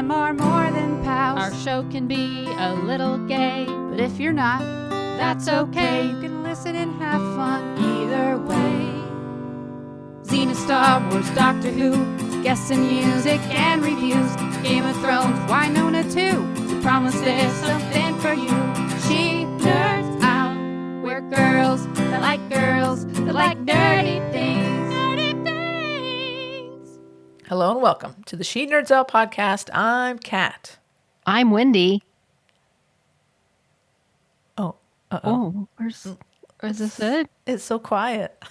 them are more than pals. Our show can be a little gay, But if you're not, that's okay. you can listen and have fun either way. Xena, Star Wars, Doctor Who, guests and music and reviews. Game of Thrones, Winona too. We promise there's something for you. She nerds out. We're girls that like nerdy things. Nerdy things. Hello and welcome to the She Nerds Out podcast. I'm Kat. I'm Wendy. Oh, Oh, is this it? it's so quiet.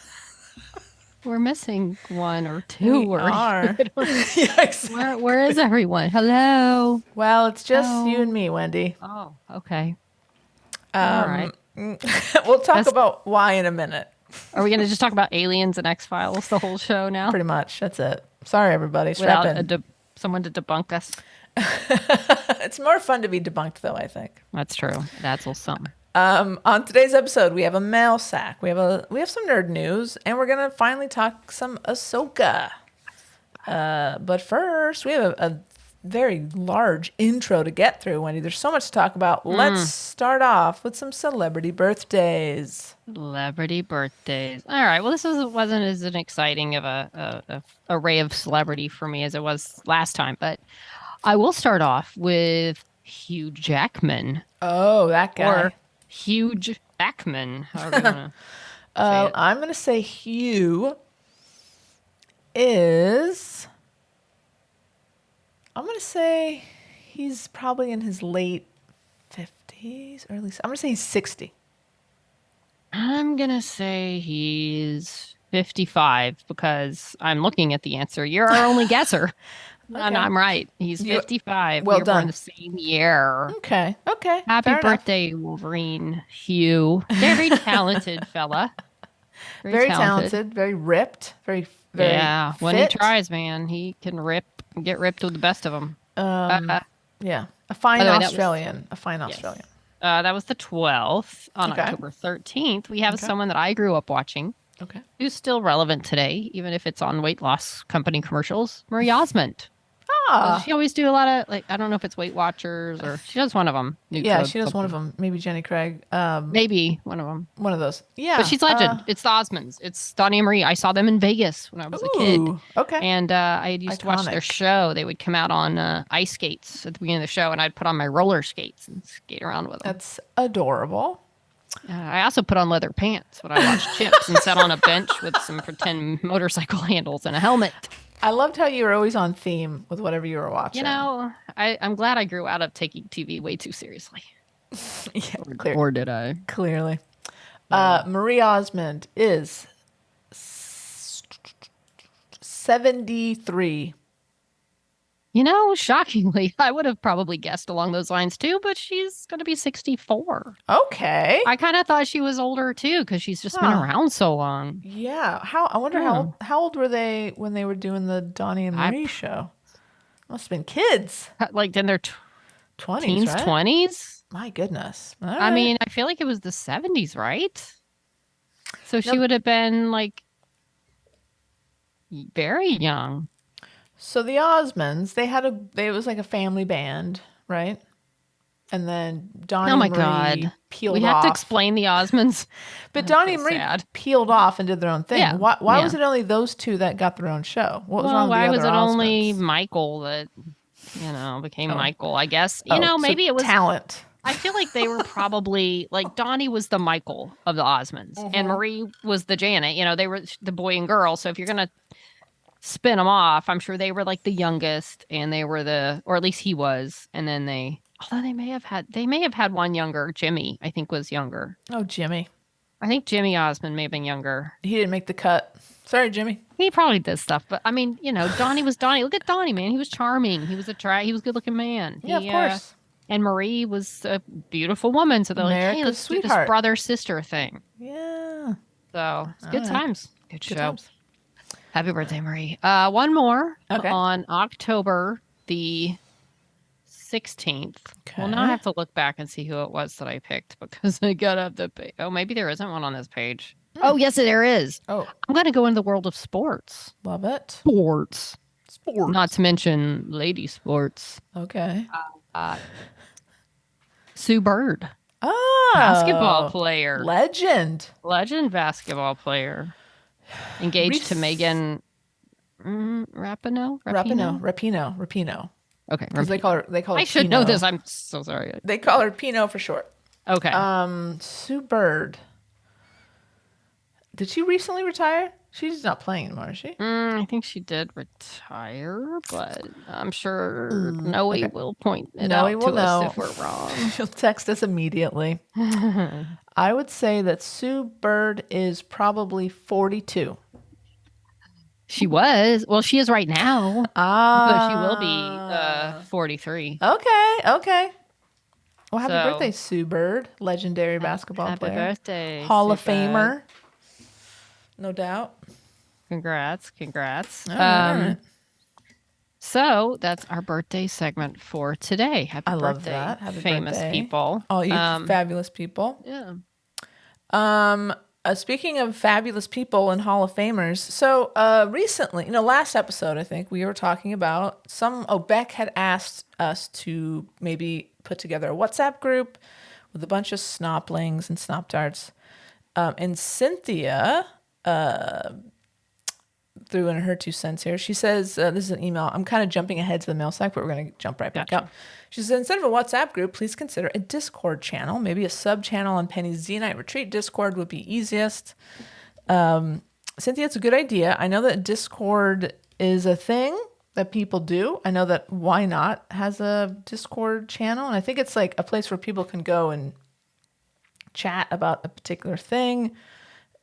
We're missing one or two. We are. Yeah, exactly. Where is everyone? Hello. Well, it's just Oh. you and me, Wendy. Oh, okay. All right. We'll talk about why in a minute. Are we going to just talk about aliens and X-Files the whole show now? Pretty much. That's it. Sorry, everybody. Strap Without in. someone to debunk us. It's more fun to be debunked, though, I think. That's true. That's all something. On today's episode, we have a mail sack. We have some nerd news, and we're gonna finally talk some Ahsoka. But first, we have a very large intro to get through, Wendy. There's so much to talk about. Let's start off with some celebrity birthdays. Celebrity birthdays. All right. Well, this wasn't as an exciting of a array of celebrity for me as it was last time, but I will start off with Hugh Jackman. Oh, that guy. Or Huge Jackman. However you want to say it. I'm gonna say Hugh is. I'm gonna say he's probably in his late 50s, or at least I'm gonna say he's 60. I'm going to say he's 55 because I'm looking at the answer. You're our only guesser. And I'm right. He's 55. Well we were born done. the same year. Okay. Happy fair enough. birthday, Wolverine Hugh. Very talented fella. Very talented, very ripped, very yeah, when he fit. tries, man, he can get ripped with the best of them. Yeah, a fine By the way, that was- Australian. That was the 12th. On Okay. October 13th, we have Okay. someone that I grew up watching Okay. who's still relevant today, even if it's on weight loss company commercials. Marie Osmond. Ah, She always do a lot of, like, I don't know if it's Weight Watchers or she does one of them. yeah, she does one of them. Maybe Jenny Craig. Maybe one of them. One of those. Yeah, But she's legend. It's the Osmonds. It's Donnie and Marie. I saw them in Vegas when I was a kid. Ooh, okay. And I used to watch their Iconic. show. They would come out on ice skates at the beginning of the show, and I'd put on my roller skates and skate around with them. That's adorable. I also put on leather pants when I watched Chips and sat on a bench with some pretend motorcycle handles and a helmet. I loved how you were always on theme with whatever you were watching. You know, I'm glad I grew out of taking TV way too seriously. yeah, Or did I? clearly. Marie Osmond is 73. You know, shockingly, I would have probably guessed along those lines too, but she's going to be 64. Okay. I kind of thought she was older too because she's just been Huh. around so long. Yeah. I wonder how old were they when they were doing the Donnie and Marie show? Must have been kids. Like in their 20s, teens, right? 20s. My goodness. All I right. mean, I feel like it was the 70s, right? So she Nope. would have been like very young. So the Osmonds, it was like a family band, right? And then Donnie Oh my and Marie God. peeled We off. have to explain the Osmonds. But I Donnie feel and Marie sad. peeled off and did their own thing. Yeah, Why yeah. was it only those two that got their own show? What was Well, wrong with why the was other it only Osmonds? Michael that, became Oh. Michael? I guess, Oh, so maybe it was talent. I feel like they were probably like Donnie was the Michael of the Osmonds and Marie was the Janet. They were the boy and girl. So if you're going to spin them off, I'm sure they were like the youngest and they were or at least he was. And then although they may have had one younger. Jimmy, I think, was younger. Oh, Jimmy. I think Jimmy Osmond may have been younger. He didn't make the cut. Sorry, Jimmy. He probably did stuff, but I mean, Donnie was Donnie. Look at Donnie, man. He was charming. He was he was a good looking man. Yeah, of course. And Marie was a beautiful woman. So they're like, hey, America's let's do this sweetheart. brother-sister thing. Yeah. So it's good right. times. Good Good show. times. Happy birthday, Marie. One more Okay. on October the 16th. Well, now I Okay. have to look back and see who it was that I picked because I got up the page. Oh, maybe there isn't one on this page. Oh, yes, there is. Oh, I'm going to go into the world of sports. love it. Sports. Sports. Not to mention lady sports. Okay. Sue Bird, Oh. basketball player. Legend. Legend basketball player. Engaged to Megan Rapinoe? Rapinoe. Okay. Because they call her I should Pino. know this. I'm so sorry. They call her Pino for short. Okay. Sue Bird. Did she recently retire? She's not playing anymore, is she? I think she did retire, but I'm sure Noe will point it Noe out will to us know. if we're wrong. She'll text us immediately. I would say that Sue Bird is probably 42. She was. Well, she is right now. But she will Ah. be 43. Okay. Well, happy So- birthday, Sue Bird, legendary basketball player. Happy birthday. Hall Sue of Famer. No doubt. Congrats. All right. So that's our birthday segment for today. Happy I birthday, love that. Happy famous birthday. people. All you fabulous people. Yeah. Speaking of fabulous people and Hall of Famers, so recently, last episode, I think we were talking about Beck had asked us to maybe put together a WhatsApp group with a bunch of snoplings and snop darts. And Cynthia threw in her 2 cents here. She says, this is an email. I'm kind of jumping ahead to the mail sack, but we're going to jump right back Gotcha. up. She said, instead of a WhatsApp group, please consider a Discord channel. Maybe a sub-channel on Penny's Z-Night Retreat Discord would be easiest. Cynthia, it's a good idea. I know that Discord is a thing that people do. I know that Why Not has a Discord channel, and I think it's like a place where people can go and chat about a particular thing.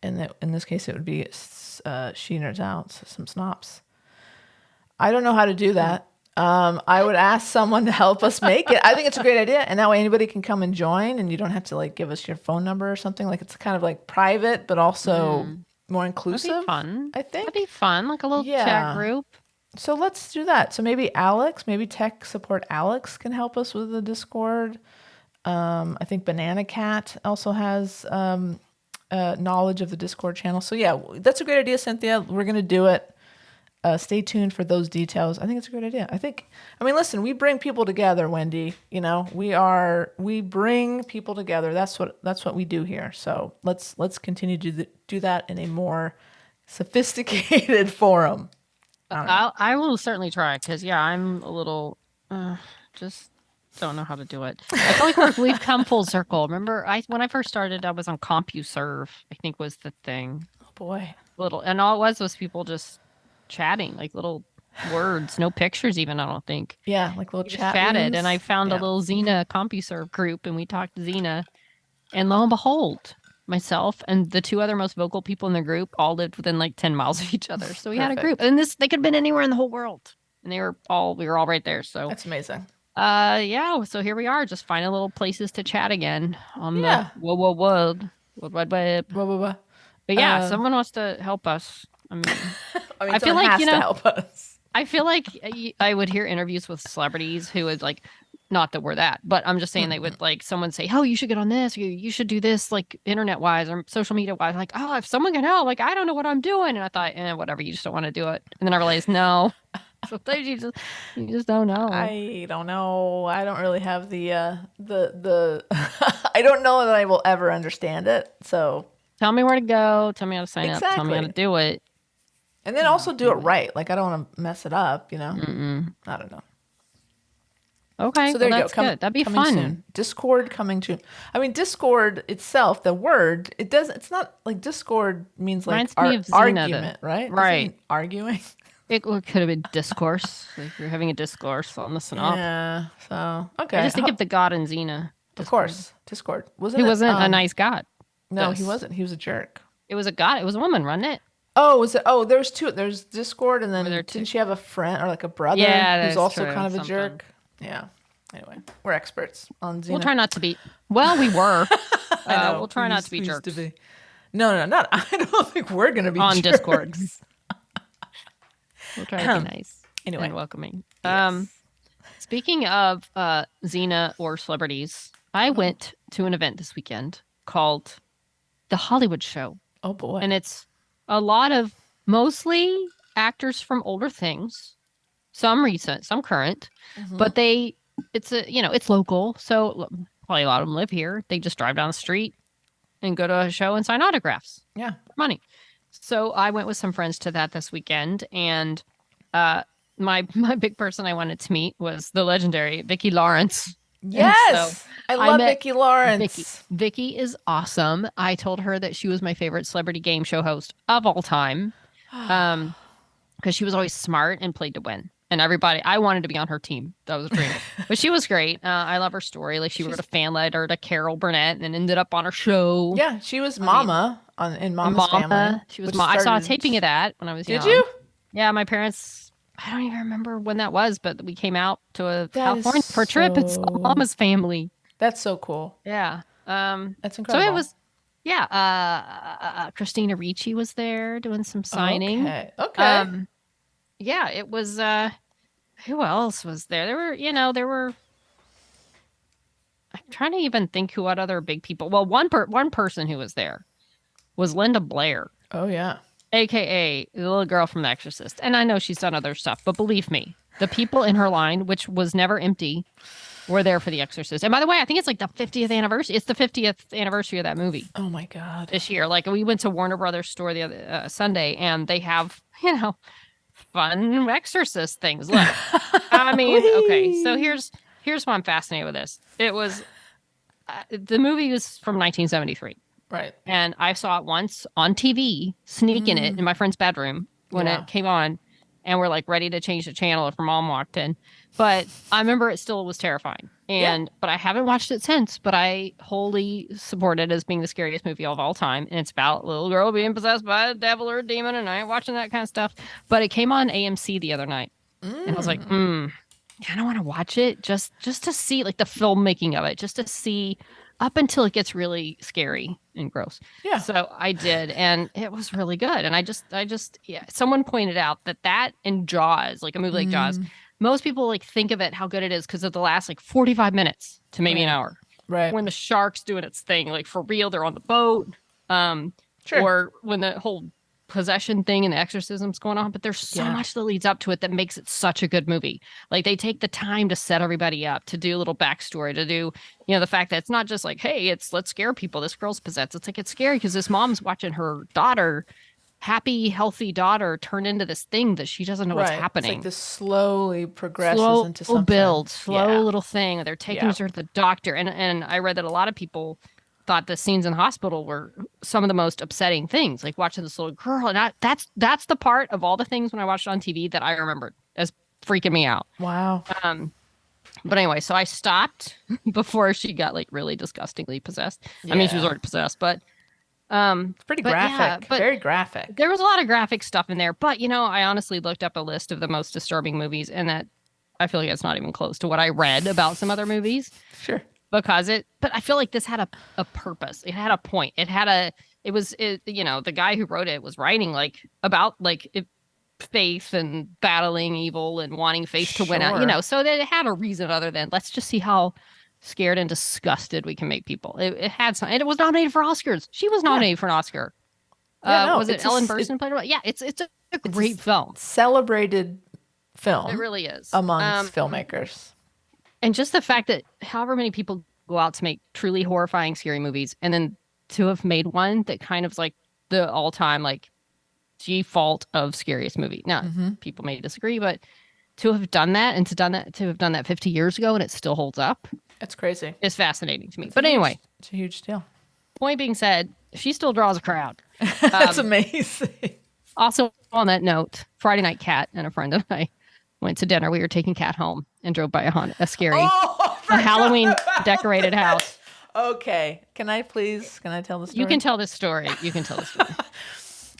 And in this case, it would be She Nerds Out, so some snops. I don't know how to do that. I would ask someone to help us make it. I think it's a great idea. And that way anybody can come and join, and you don't have to like give us your phone number or something. Like it's kind of like private, but also more inclusive. That'd be fun. I think. That'd be fun. Like a little chat group. So let's do that. So maybe tech support Alex can help us with the Discord. I think Banana Cat also has knowledge of the Discord channel. So yeah, that's a great idea, Cynthia. We're going to do it. Stay tuned for those details. I think it's a great idea. Listen, we bring people together, Wendy. We bring people together. That's what we do here. So let's continue to do that in a more sophisticated forum. I will certainly try because I'm a little just don't know how to do it. I feel like we've come full circle. Remember, when I first started, I was on CompuServe. I think was the thing. Oh boy, and all it was people just chatting, like little words, no pictures even. I don't think. Yeah, like little chat. Chatted, rooms. and I found a little Xena CompuServe group, and we talked Xena, and lo and behold, myself and the 2 other most vocal people in the group all lived within like 10 miles of each other. So we had a group, and they could have been anywhere in the whole world, and we were all right there. So that's amazing. So here we are, just finding little places to chat again on the World Wide Web. But yeah, someone wants to help us. I feel like has to help us. I feel like I would hear interviews with celebrities who would like, not that we're that, but I'm just saying they would like someone say, "Oh, you should get on this. Or you should do this, like internet wise or social media wise." Like, "Oh, if someone can help, like I don't know what I'm doing," and I thought, whatever, you just don't want to do it. And then I realized, no. Sometimes you just don't know. I don't know. I don't really have the I don't know that I will ever understand it. So tell me where to go. Tell me how to sign up. Tell me how to do it. And then also do it right. Like I don't want to mess it up. I don't know. Okay. So there you that's go. Good. That'd be fun. Soon. Discord coming soon. Discord itself, the word, it's not like Discord means like argument, right? Right. Arguing. It could have been discourse. Like you're having a discourse on the snop. Yeah. So okay. I just think of the god in Xena. Of course, Discord He wasn't a nice god. No, he wasn't. He was a jerk. It was a god. It was a woman, wasn't it? Oh, was it? Oh, there's 2. There's Discord, and then didn't she have a friend or like a brother who's also kind of a jerk? Yeah. Anyway, we're experts on Xena. We'll try not to be. Well, we were. We'll try not to be jerks. No, not. I don't think we're gonna be on jerks. Discord. We'll try to be nice. Anyway, and welcoming. Yes. Speaking of Xena or celebrities, I went to an event this weekend called The Hollywood Show. Oh boy! And it's a lot of mostly actors from older things, some recent, some current, but it's local. So probably a lot of them live here. They just drive down the street and go to a show and sign autographs. Yeah. For money. So I went with some friends to that this weekend, and my big person I wanted to meet was the legendary Vicki Lawrence. Yes, I love met Vicki Lawrence. Vicki is awesome. I told her that she was my favorite celebrity game show host of all time, because she was always smart and played to win. And I wanted to be on her team. That was a dream. But she was great. I love her story. Like she wrote a fan letter to Carol Burnett and then ended up on her show. Yeah, she was Mama in Mama's Family. She was. I saw a taping of that when I was young. Did you? Yeah, my parents. I don't even remember when that was, but we came out to California for a trip and saw Mama's Family. That's so cool. Yeah. That's incredible. So it was. Yeah. Christina Ricci was there doing some signing. Okay. Yeah, it was. Who else was there? There were. I'm trying to even think what other big people. Well, one person who was there was Linda Blair. Oh yeah. AKA the little girl from The Exorcist. And I know she's done other stuff, but believe me, the people in her line, which was never empty, were there for The Exorcist. And by the way, I think it's like the 50th anniversary. It's the 50th anniversary of that movie. Oh my God. This year. Like we went to Warner Brothers store the other Sunday, and they have, fun Exorcist things. Look, I mean, okay, so here's why I'm fascinated with this. It was, the movie was from 1973. Right. And I saw it once on TV, sneaking it in my friend's bedroom when it came on, and we're like ready to change the channel if her mom walked in. But I remember it still was terrifying. But I haven't watched it since, but I wholly support it as being the scariest movie of all time. And it's about a little girl being possessed by a devil or a demon, and I ain't watching that kind of stuff. But it came on AMC the other night. And I was like, kind of want to watch it just to see like the filmmaking of it, just to see up until it gets really scary and gross. Yeah. So I did, and it was really good. And I just, someone pointed out that and Jaws, like a movie like Jaws, most people like think of it, how good it is because of the last like 45 minutes to maybe an hour. Right. When the shark's doing its thing, like for real, they're on the boat. Sure. Or when the whole possession thing and the exorcism's going on, but there's so much that leads up to it that makes it such a good movie. Like they take the time to set everybody up, to do a little backstory, to do, the fact that it's not just like, hey, let's scare people. This girl's possessed. It's like, it's scary because this mom's watching her daughter, happy, healthy daughter, turn into this thing that she doesn't know what's happening. It's like this slowly progresses into something. Slow little thing. They're taking her to the doctor. And I read that a lot of people thought the scenes in the hospital were some of the most upsetting things, like watching this little girl. And that's the part of all the things when I watched it on TV that I remembered as freaking me out. Wow. But anyway, so I stopped before she got like really disgustingly possessed. I mean, she was already possessed, but it's pretty graphic. Very graphic. There was a lot of graphic stuff in there, but I honestly looked up a list of the most disturbing movies, and that I feel like it's not even close to what I read about some other movies. Sure. But I feel like this had a purpose. It had a point. The guy who wrote it was writing like about like faith and battling evil and wanting faith to win out, so that it had a reason other than let's just see how scared and disgusted we can make people. It had some, and it was nominated for Oscars. She was nominated for an Oscar. Was it Ellen Burstyn played it? Yeah, it's a great film. Celebrated film. It really is. Amongst filmmakers. And just the fact that however many people go out to make truly horrifying, scary movies, and then to have made one that kind of is like the all-time like default of scariest movie. Now, people may disagree, but to have done that and to have done that 50 years ago and it still holds up. It's crazy. It's fascinating to me. But anyway, it's a huge deal. Point being said, she still draws a crowd. That's amazing. Also, on that note, Friday night, Cat and a friend and I went to dinner. We were taking Cat home and drove by a scary, a Halloween decorated house. Okay. Can I tell the story? You can tell this story.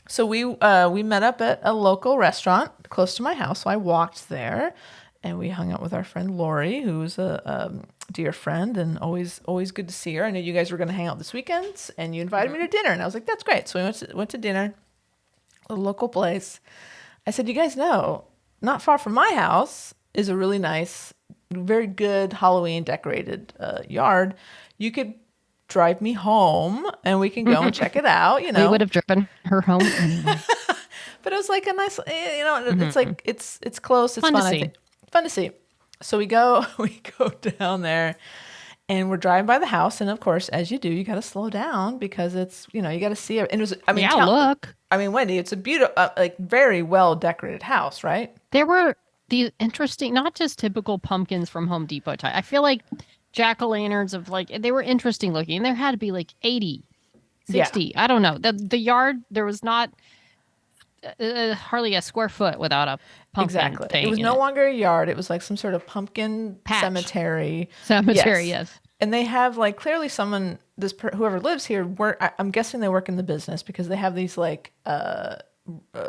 So we met up at a local restaurant close to my house. So I walked there and we hung out with our friend Lori, who's a dear friend and always good to see her. I knew you guys were going to hang out this weekend and you invited me to dinner. And I was like, that's great. So we went to dinner, a local place. I said, you guys know, not far from my house is a really nice, very good Halloween decorated yard. You could drive me home and we can go and check it out. We would have driven her home anyway. But it was like a nice, it's like it's close. It's Fun fun. to I see. think fun to see. So we go down there, and we're driving by the house, and of course, as you do, you got to slow down because it's you got to see it. And it was, I mean, Yeah, look. I mean, Wendy, it's a beautiful, like very well decorated house, right? There were these interesting, not just typical pumpkins from Home Depot type. I feel like jack-o'-lanterns of like, they were interesting looking. And there had to be like 80, 60. I don't know. The yard, there was not hardly a square foot without a pumpkin Exactly. thing. It was in no longer a yard. It was like some sort of pumpkin Patch. cemetery. Cemetery, yes. And they have like clearly someone, whoever lives here, I'm guessing they work in the business because they have these like,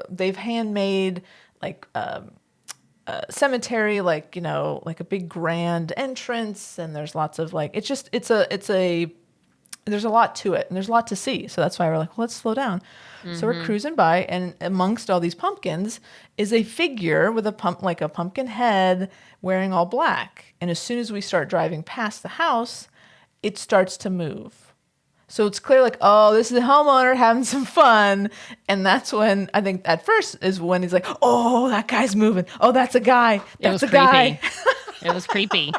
they've handmade like cemetery, like, like a big grand entrance. And there's lots of like, there's a lot to it and there's a lot to see. So that's why we're like, well, let's slow down. So we're cruising by, and amongst all these pumpkins is a figure with a pumpkin head wearing all black. And as soon as we start driving past the house, it starts to move. So it's clear like, oh, this is the homeowner having some fun. And that's when I think at first is when he's like, oh, that guy's moving. Oh, that's a guy. That's a guy. It was creepy.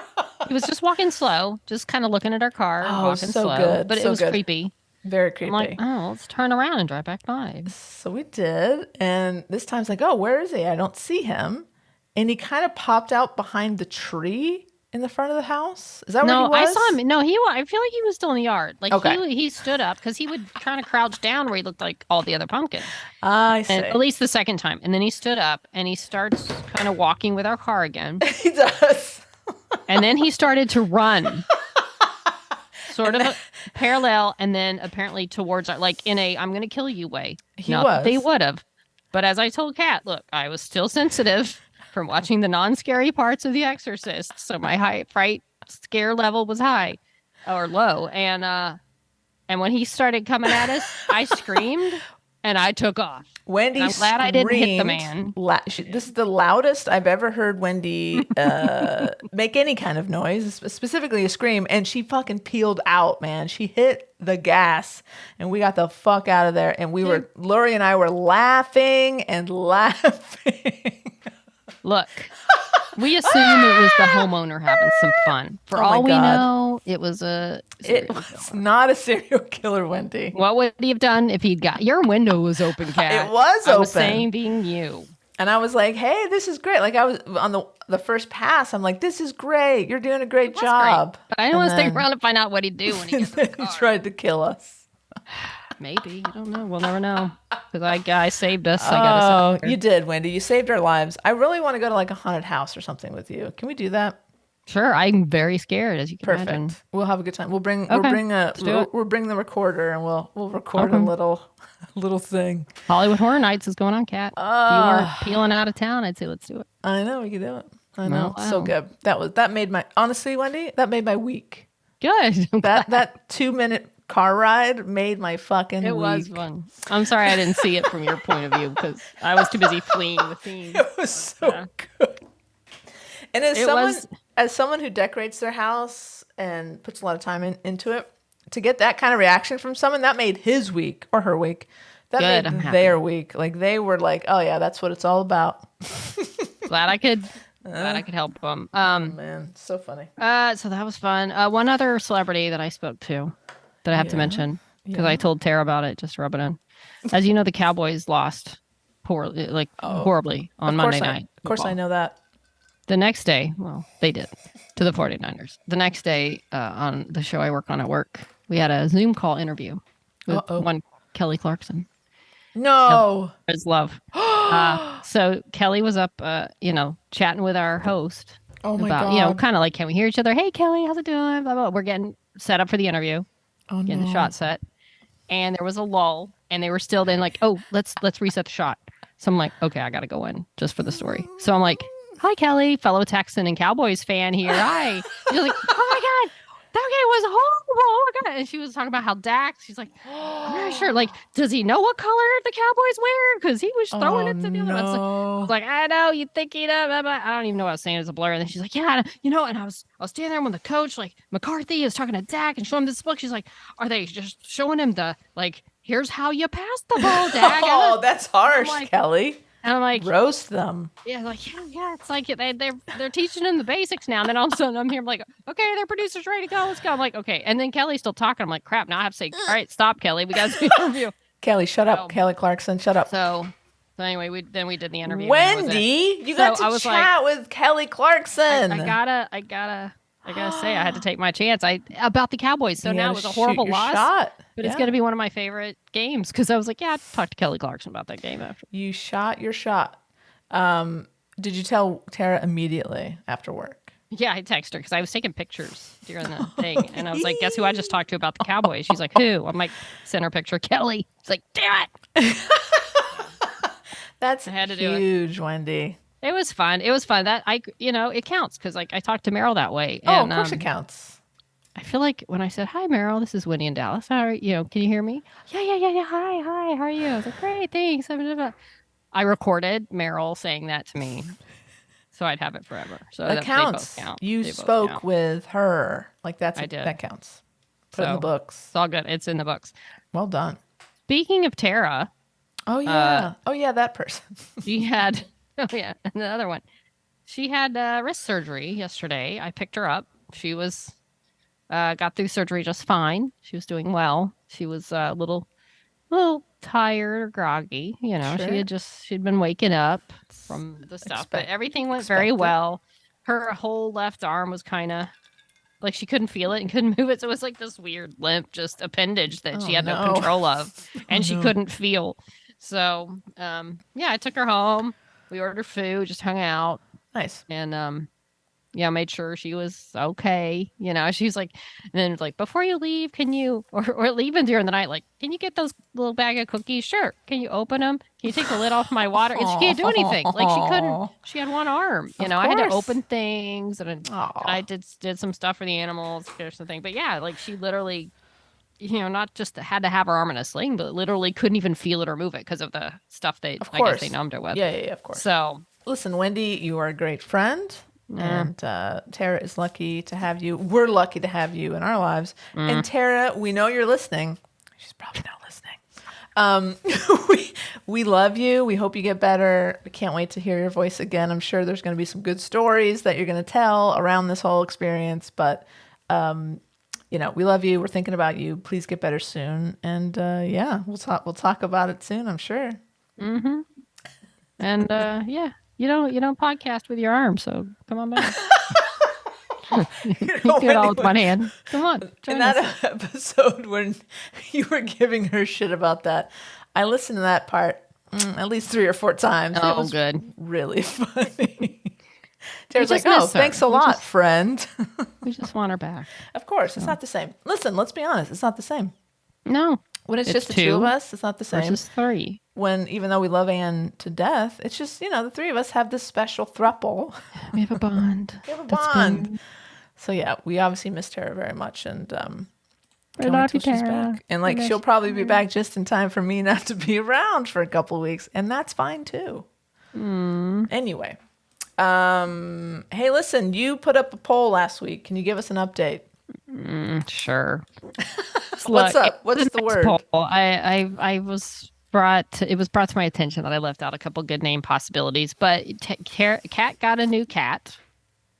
He was just walking slow, just kind of looking at our car, walking so slow. good, But it so was good. creepy. Very creepy. I'm like, oh, let's turn around and drive back by. So we did. And this time's like, oh, where is he? I don't see him. And he kind of popped out behind the tree in the front of the house. Is that where he was? No, I saw him. No, I feel like he was still in the yard. Like Okay. he stood up because he would try to crouch down where he looked like all the other pumpkins. I see. And at least the second time. And then he stood up and he starts kind of walking with our car again. He does. And then he started to run. Sort of parallel, and then apparently towards our, like in a I'm going to kill you way. He Not was. that they would have. But as I told Kat, look, I was still sensitive from watching the non-scary parts of The Exorcist. So my fright scare level was high or low. And when he started coming at us, I screamed and I took off. Wendy And I'm glad I didn't hit the screamed. man. This is the loudest I've ever heard Wendy make any kind of noise, specifically a scream. And she fucking peeled out, man. She hit the gas and we got the fuck out of there. And Lori and I were laughing and laughing. Look, we assume it was the homeowner having some fun. For Oh my all we God. know, it was a serial It killer. was not a serial killer, Wendy. What would he have done if he'd got your window was open, Kat? It was I was open. saying being you. And I was like, hey, this is great. Like I was on the first pass. I'm like, this is great. You're doing a great It was job. great, but I didn't want to stick then- around and find out what he'd do when he And gets in the then he car. tried to kill us. Maybe. I don't know. We'll never know. Because that guy saved us. I got us. You did, Wendy. You saved our lives. I really want to go to like a haunted house or something with you. Can we do that? Sure. I'm very scared, as you can Perfect. imagine. We'll have a good time. We'll bring Okay, we'll bring the recorder and we'll record a Okay. little thing. Hollywood Horror Nights is going on, Kat. If you weren't peeling out of town, I'd say let's do it. I know we can do it. I know. Well, So wow. good. That made my honestly, Wendy, that made my week. Good. That 2-minute car ride made my fucking It week. was fun. I'm sorry I didn't see it from your point of view because I was too busy fleeing the scene. It was so Yeah. good. And It was- as someone who decorates their house and puts a lot of time into it, to get that kind of reaction from someone, that made his week or her week. That Good, I'm made happy. their week. Like they were like, oh yeah, that's what it's all about. Glad I could help them. Man, so funny. So that was fun. One other celebrity that I spoke to that I have to mention because I told Tara about it just to rub it in. As you know, the Cowboys lost horribly on Monday night. Of course, I know that. The next day, well, they did to the 49ers. The next day on the show I work on at work, we had a Zoom call interview with one Kelly Clarkson. No. His love. So Kelly was up, chatting with our host Oh my about, God. kind of like, can we hear each other? Hey, Kelly, how's it doing? Blah, blah. We're getting set up for the interview, Oh getting the shot set. And there was a lull and they were still then like, oh, let's reset the shot. So I'm like, okay, I got to go in just for the story. So I'm like, hi, Kelly, fellow Texan and Cowboys fan here. Hi. She's like, oh my God, that game was horrible. Oh my God. And she was talking about how Dak, she's like, I'm not sure. Like, does he know what color the Cowboys wear? Because he was throwing it to the other ones. I was like, I know, you think he does. Blah, blah. I don't even know what I was saying. It's a blur. And then she's like, yeah, and I was standing there when the coach, like McCarthy, is talking to Dak and showing him this book. She's like, are they just showing him the, like, here's how you pass the ball, Dad. Oh, that's harsh, like- Kelly. And I'm like, Roast them. yeah, it's like they're teaching them the basics now. And then all of a sudden I'm here, I'm like, okay, their producer's ready to go. Let's go. I'm like, okay. And then Kelly's still talking. I'm like, crap. Now I have to say, all right, stop, Kelly. We got to do the interview. Kelly, shut up. So- Kelly Clarkson, shut up. So anyway, we did the interview. and that was it. Wendy, you got So I to was chat with Kelly Clarkson. I gotta say, I had to take my chance. About the Cowboys. So You now gotta it was a shoot horrible your loss, shot. but it's Yeah. gonna be one of my favorite games because I was like, yeah, I'd talk to Kelly Clarkson about that game after. You shot your shot. Did you tell Tara immediately after work? Yeah, I texted her because I was taking pictures during the thing, and I was like, guess who I just talked to about the Cowboys? She's like, who? I'm like, send her picture, Kelly. It's like, damn it. That's I had to do it. huge, Wendy. It was fun. That it counts because like I talked to Meryl that way. Oh, And, of course it counts. I feel like when I said, hi, Meryl, this is Wendy in Dallas. How are you? Can you hear me? Yeah. Hi. How are you? I was like, great, thanks. I recorded Meryl saying that to me, so I'd have it forever. So That counts. They both count. You They both spoke count. with her. Like I did. that counts. Put it in the So- books. It's all good. It's in the books. Well done. Speaking of Tara, Oh yeah. That person. she had another one. She had wrist surgery yesterday. I picked her up. She was got through surgery just fine. She was doing well. She was a little tired or groggy. Sure. She'd been waking up from the stuff, but everything went very expected. well. Her whole left arm was kind of like she couldn't feel it and couldn't move it. So it was like this weird limp, just appendage that she Oh, had no no. control of, and she no. couldn't feel. So I took her home. We ordered food, just hung out, Nice. and made sure she was okay. She was like, and then like, before you leave, can you, or leaving during the night, like, can you get those little bag of cookies? Sure. Can you open them? Can you take the lid off my water? And she can't do anything. Like she couldn't. She had one arm. Of I had to course. open things, and Aw. I did some stuff for the animals or something. But yeah, like she literally, not just had to have her arm in a sling, but literally couldn't even feel it or move it because of the stuff I guess they numbed her with. Yeah, of course. So Listen, Wendy, you are a great friend. Yeah. And Tara is lucky to have you. We're lucky to have you in our lives. And Tara, we know you're listening. She's probably not listening. We love you. We hope you get better. We can't wait to hear your voice again. I'm sure there's going to be some good stories that you're going to tell around this whole experience. But, we love you. We're thinking about you. Please get better soon. And we'll talk about it soon, I'm sure. And you don't podcast with your arm, so come on back. You do it all with one hand. Come on. In Join us. that episode when you were giving her shit about that, I listened to that part at least 3 or 4 times. It Oh, was good. really funny. Tara's just like, oh, miss her. thanks a We lot, just- friend. We just want her back. Of course, it's not the same. Listen, let's be honest. It's not the same. No. When it's It's just the 2 of 2 us, it's not the same. Versus 3. When, even though we love Anne to death, it's just, the 3 of us have this special throuple. We have a bond. We have a That's bond. been- So yeah, we obviously miss Tara very much, and can't I wait love till you, she's Tara. back. And like I she'll miss probably be back just in time for me not to be around for a couple of weeks, and that's fine too. Anyway, hey, listen, you put up a poll last week. Can you give us an update? Sure. What's Look, up? What's the word? poll. I was it was brought to my attention that I left out a couple good name possibilities, but Cat got a new cat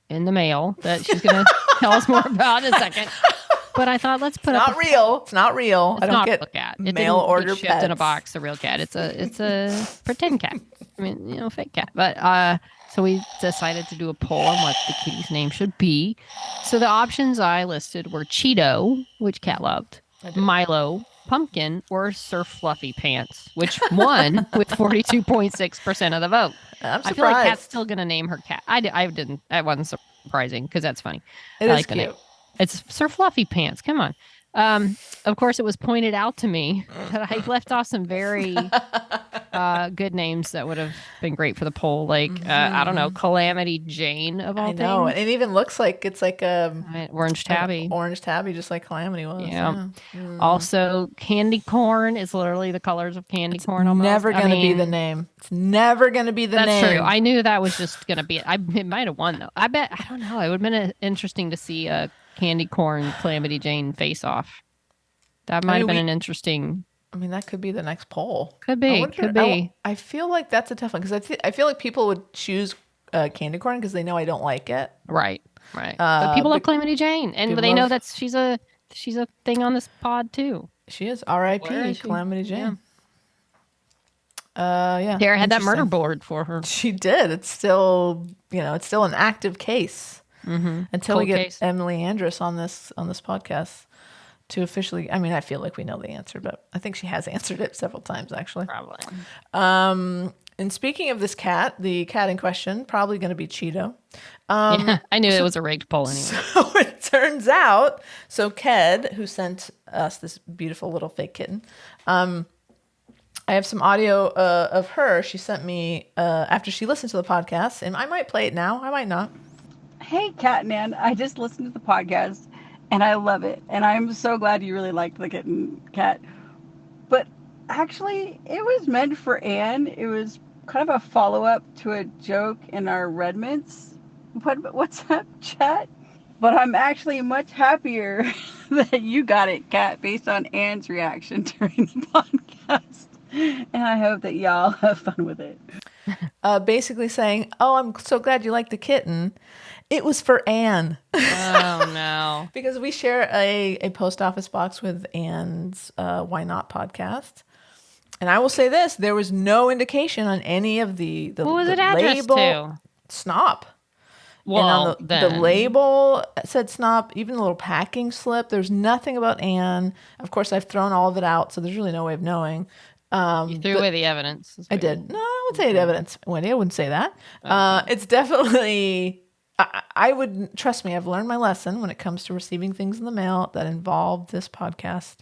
in the mail that she's going to tell us more about in a second. But I thought let's put up Not real. It's not real. It's I don't not a get real cat. mail It didn't order get shipped in a pets. box. A real cat. It's a pretend cat. I mean, fake cat. But so we decided to do a poll on what the kitty's name should be. So the options I listed were Cheeto, which Cat loved, Milo, Pumpkin, or Surf Fluffy Pants, which won with 42.6% of the vote. I'm I feel like surprised. Cat's still gonna name her cat. I didn't. That wasn't surprising because that's funny. It I is like the name. cute. It's Sir Fluffy Pants. Come on. Of course, it was pointed out to me that I left off some very good names that would have been great for the poll. Like, I don't know, Calamity Jane of all I know. things. And it even looks like it's like a Right, Orange Tabby. orange tabby, just like Calamity was. Yeah. Also, Candy Corn is literally the colors of candy corn. Almost. Never I going to be mean, the name. It's never going to be the That's name. true. I knew that was just going to be it. It might have won, though. I bet. I don't know. It would have been interesting to see a Candy Corn Calamity Jane face off. That might have been an interesting I mean, that could be the next poll. Could be. Could be. I feel like that's a tough one because I feel like people would choose candy corn because they know I don't like it. Right. But people love Calamity Jane, and they know that she's a thing on this pod too. She is R.I.P. Calamity Jane. Yeah. Tara had that murder board for her. She did. It's still, it's still an active case until we get Emily Andress on this podcast. To officially, I mean, I feel like we know the answer, but I think she has answered it several times, actually. Probably. And speaking of this cat, the cat in question, probably going to be Cheeto. Yeah, I knew it was a rigged poll anyway. So it turns out, Ked, who sent us this beautiful little fake kitten, I have some audio of her. She sent me after she listened to the podcast, and I might play it now. I might not. Hey, Catman. I just listened to the podcast. And I love it. And I'm so glad you really liked the kitten, Cat. But actually, it was meant for Anne. It was kind of a follow-up to a joke in our Redmonds. What's up, chat? But I'm actually much happier that you got it, Cat, based on Anne's reaction during the podcast. And I hope that y'all have fun with it. Basically saying, oh, I'm so glad you like the kitten. It was for Anne. Oh, no. Because we share a post office box with Anne's Why Not podcast. And I will say this, there was no indication on any of the what was it addressed to? Snop. Well, and on the label said Snop, even the little packing slip, there's nothing about Anne. Of course, I've thrown all of it out, so there's really no way of knowing. You threw away the evidence. I did. No, I wouldn't say evidence. Wendy, I wouldn't say that. It's definitely... I would, trust me, I've learned my lesson when it comes to receiving things in the mail that involve this podcast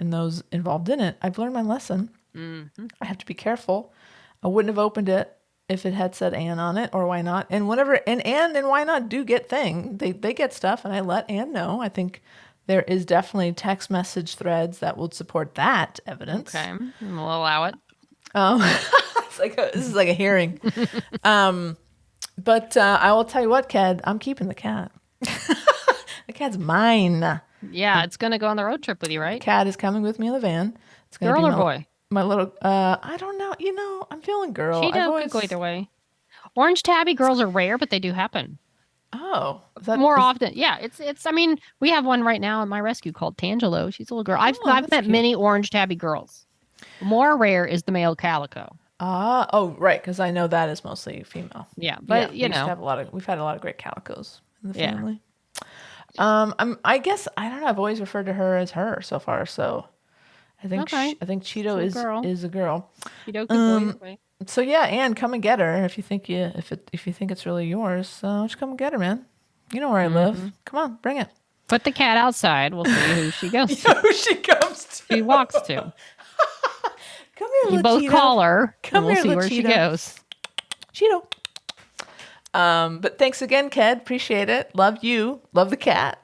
and those involved in it. I've learned my lesson. Mm-hmm. I have to be careful. I wouldn't have opened it if it had said Anne on it or Why Not. And Anne and Why Not do get they get stuff, and I let Anne know. I think there is definitely text message threads that would support that evidence. Okay, we'll allow it. This is like a hearing. But I will tell you what, Ked, I'm keeping the cat. The cat's mine. Yeah, it's going to go on the road trip with you, right? Cat is coming with me in the van. It's gonna girl be or boy? My little, I don't know. I'm feeling girl. She could go either way. Orange tabby girls are rare, but they do happen. Oh. More often. Yeah, it's. I mean, we have one right now at my rescue called Tangelo. She's a little girl. I've met cute. Many orange tabby girls. More rare is the male calico. Right, because I know that is mostly female. Yeah, but we've had a lot of great calicos in the family. I guess I don't know. I've always referred to her as her so far. So I think Cheeto is a girl. Cheeto can go away. So yeah, Anne, come and get her if you think it's really yours. Just come and get her, man. You know where I live. Come on, bring it. Put the cat outside. We'll see who she goes to. Who she comes to. She walks to. Come here, you both Cheeto. Call her, Come and we'll here, see where Cheeto. she goes. Cheeto. But thanks again, Ked. Appreciate it. Love you. Love the cat.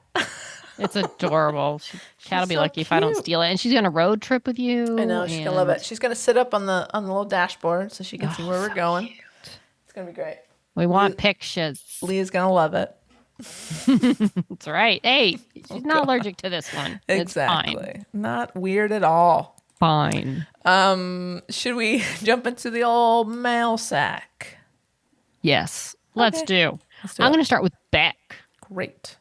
It's adorable. Cat will be so lucky if I don't steal it. And she's gonna road trip with you. I know she's gonna love it. She's gonna sit up on the little dashboard so she can see where we're going. Cute. It's gonna be great. We want pictures. Leah's gonna love it. That's right. Hey, she's not allergic to this one. Exactly. It's fine. Not weird at all. Fine. Should we jump into the old mail sack? Yes. Let's do. I'm it. gonna start with Beck. Great.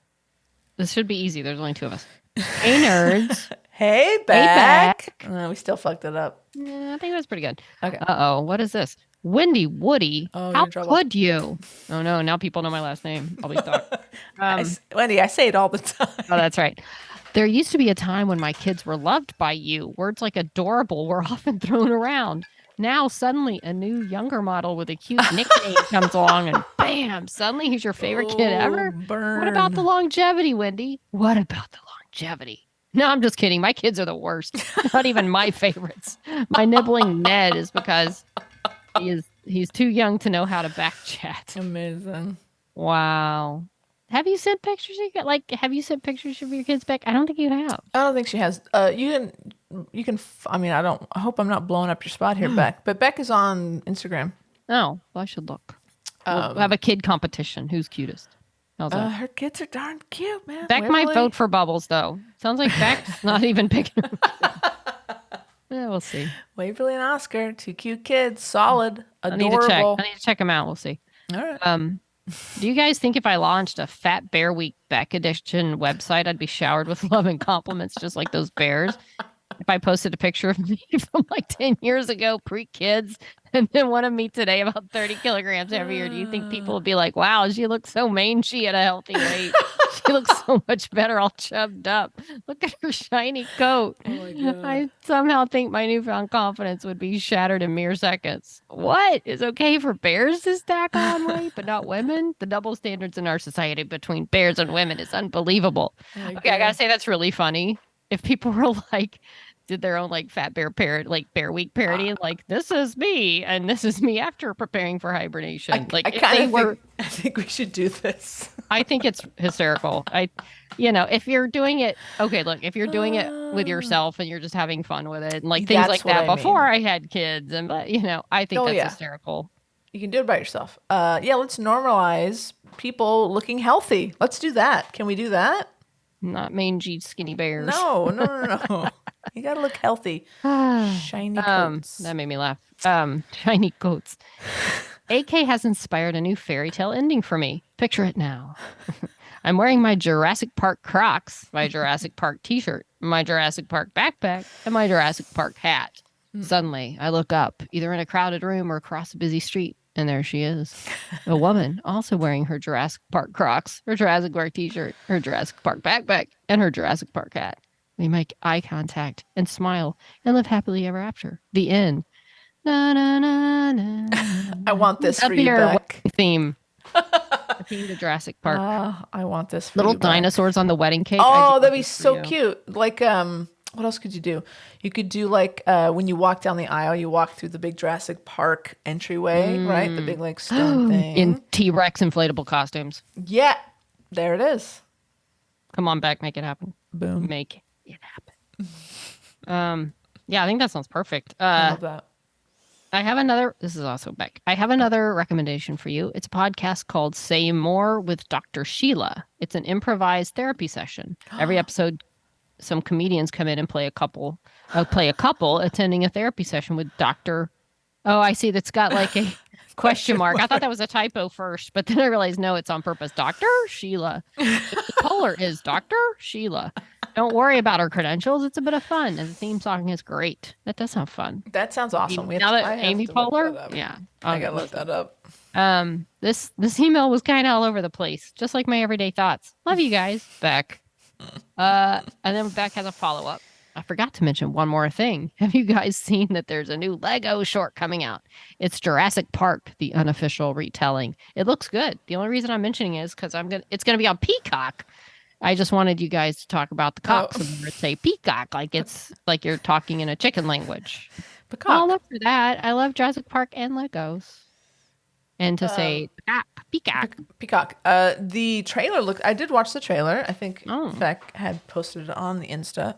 This should be easy. There's only two of us. Hey, nerds. Hey, Beck. We still fucked it up. I think it was pretty good. Okay. Uh-oh. What is this? Wendy Woody. How could you? Oh, no. Now people know my last name. I'll be stuck. Wendy, I say it all the time. Oh, that's right. There used to be a time when my kids were loved by you. Words like adorable were often thrown around. Now, suddenly, a new younger model with a cute nickname comes along and bam, suddenly he's your favorite kid ever? Burn. What about the longevity, Wendy? What about the longevity? No, I'm just kidding. My kids are the worst. Not even my favorites. My nibbling Ned is because he's too young to know how to back chat. Amazing. Wow. Have you sent pictures? Have you sent pictures of your kids back? I don't think you have. I don't think she has. You can. I mean, I hope I'm not blowing up your spot here, Beck. But Beck is on Instagram. Oh, well, I should look. We'll have a kid competition. Who's cutest? How's that? Her kids are darn cute, man. Beck might vote for Bubbles, though. Sounds like Beck's not even picking. Yeah, we'll see. Waverly and Oscar, 2 cute kids, solid, I need to check. adorable. I need to check them out. We'll see. All right. Do you guys think if I launched a Fat Bear Week Beck Edition website, I'd be showered with love and compliments just like those bears? If I posted a picture of me from like 10 years ago, pre-kids, and then one of me today about 30 kilograms heavier, do you think people would be like, wow, she looks so mangy at a healthy weight? She looks so much better all chubbed up. Look at her shiny coat. Oh my God. I somehow think my newfound confidence would be shattered in mere seconds. What? It's okay for bears to stack on weight, but not women? The double standards in our society between bears and women is unbelievable. Okay, I gotta say that's really funny. If people were like, did their own like Fat Bear parody, like Bear Week parody, like this is me and this is me after preparing for hibernation. I think we should do this. I think it's hysterical. If you're doing it, okay, look, if you're doing it with yourself and you're just having fun with it and like things That's like what that I before mean. I had kids and I think that's hysterical. You can do it by yourself. Let's normalize people looking healthy. Let's do that. Can we do that? Not mangy skinny bears. No. You gotta look healthy. Shiny coats. That made me laugh. Shiny coats. AK has inspired a new fairy tale ending for me. Picture it now. I'm wearing my Jurassic Park Crocs, my Jurassic Park t-shirt, my Jurassic Park backpack, and my Jurassic Park hat. Suddenly, I look up, either in a crowded room or across a busy street, and there she is. A woman also wearing her Jurassic Park Crocs, her Jurassic Park t-shirt, her Jurassic Park backpack, and her Jurassic Park hat. We make eye contact and smile and live happily ever after. The end. Na, na, na, na, na. I want this for That'd be you, our Beck. theme. The theme to Jurassic Park. I want this for Little you, Beck. dinosaurs on the wedding cake. Oh, that'd be this for so you. cute. Like, what else could you do? You could do like when you walk down the aisle, you walk through the big Jurassic Park entryway, right? The big like stone thing. In T-Rex inflatable costumes. Yeah, there it is. Come on, Beck, make it happen. Boom. Make it happen. Yeah, I think that sounds perfect. I love that. I have another. This is also Beck. I have another recommendation for you. It's a podcast called Say More with Dr. Sheila. It's an improvised therapy session. Every episode, some comedians come in and play a couple attending a therapy session with Dr. Oh, I see. That's got like a question mark. I thought that was a typo first, but then I realized no, it's on purpose. Dr. Sheila. The Polar is Dr. Sheila. Don't worry about her credentials. It's a bit of fun, and the theme song is great. That does sound fun. That sounds awesome. Now that Amy Poehler, yeah, I gotta look that up. This email was kind of all over the place, just like my everyday thoughts. Love you guys, Beck. And then Beck has a follow up. I forgot to mention one more thing. Have you guys seen that there's a new Lego short coming out? It's Jurassic Park, the unofficial retelling. It looks good. The only reason I'm mentioning it is because it's gonna be on Peacock. I just wanted you guys to talk about the cocks and say peacock, like it's like you're talking in a chicken language. Peacock. I'll look for that. I love Jurassic Park and Legos. And to say peacock. Peacock. The trailer I did watch the trailer. I think Oh. Beck had posted it on the Insta.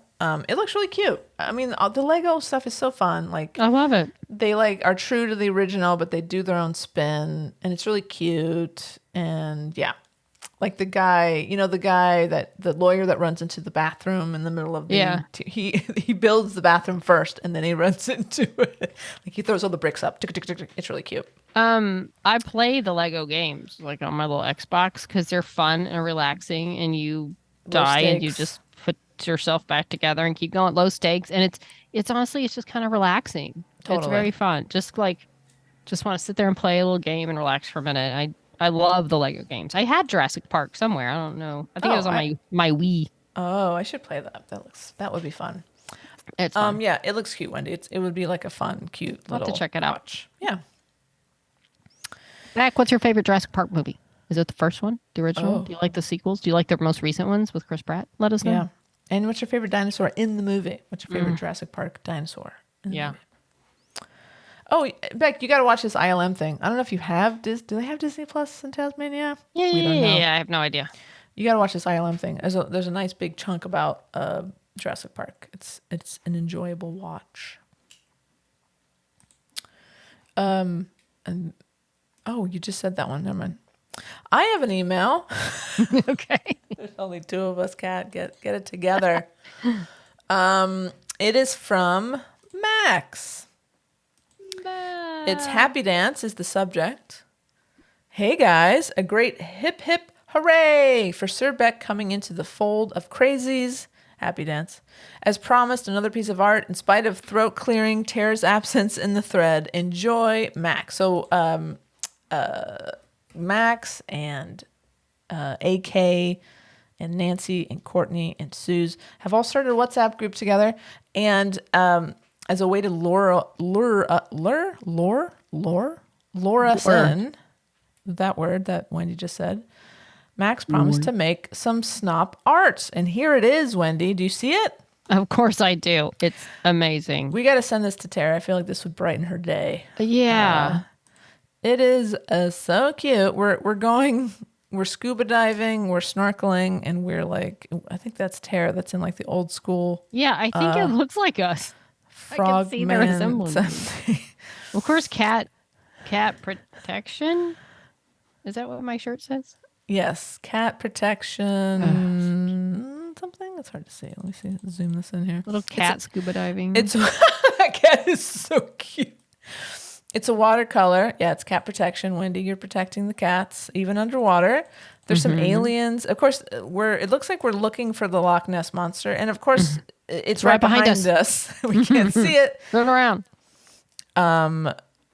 It looks really cute. I mean, the Lego stuff is so fun. Like I love it. they like are true to the original, but they do their own spin, and it's really cute. And yeah, like the lawyer that runs into the bathroom in the middle of the he builds the bathroom first, and then he runs into it. Like he throws all the bricks up. Tick, tick, tick, tick. It's really cute. I play the Lego games like on my little Xbox because they're fun and relaxing, and you die and you just put yourself back together and keep going. Low stakes, and it's honestly it's just kind of relaxing. Totally. It's very fun. Just want to sit there and play a little game and relax for a minute. I love the Lego games. I had Jurassic Park somewhere. I don't know. I think it was on my Wii. Oh, I should play that. That would be fun. It's fun. Yeah, it looks cute, Wendy. It would be like a fun, cute I'll little have to check it out. watch. Yeah. Mac, what's your favorite Jurassic Park movie? Is it the first one, the original? Oh. Do you like the sequels? Do you like the most recent ones with Chris Pratt? Let us know. Yeah. And what's your favorite dinosaur in the movie? What's your favorite Jurassic Park dinosaur? in the Yeah. movie? Oh, Beck, you got to watch this ILM thing. I don't know if you have do they have Disney Plus in Tasmania? We don't know. Yeah, I have no idea. You got to watch this ILM thing. There's a nice big chunk about Jurassic Park. It's an enjoyable watch. And you just said that one. Never mind. I have an email. Okay. There's only two of us, Kat. Get it together. It is from Max. It's Happy Dance is the subject. Hey guys, a great hip hip hooray for Sir Beck coming into the fold of crazies. Happy Dance. As promised, another piece of art in spite of throat clearing, Tara's absence in the thread. Enjoy, Max. So Max and AK and Nancy and Courtney and Suze have all started a WhatsApp group together. And as a way to lure us in, that word that Wendy just said, Max promised to make some snop art. And here it is, Wendy. Do you see it? Of course I do. It's amazing. We got to send this to Tara. I feel like this would brighten her day. Yeah. It is so cute. We're scuba diving, we're snorkeling, and we're like, I think that's Tara. That's in like the old school. Yeah, I think it looks like us. Frog I can see the man resemblance. something. Of course, cat protection. Is that what my shirt says? Yes, cat protection. Something. It's hard to see. Let me see. Zoom this in here. Little cat scuba diving. That cat is so cute. It's a watercolor. Yeah, it's cat protection. Wendy, you're protecting the cats, even underwater. There's some aliens. Of course, it looks like we're looking for the Loch Ness Monster. And of course, it's right behind us. We can't see it. Turn around.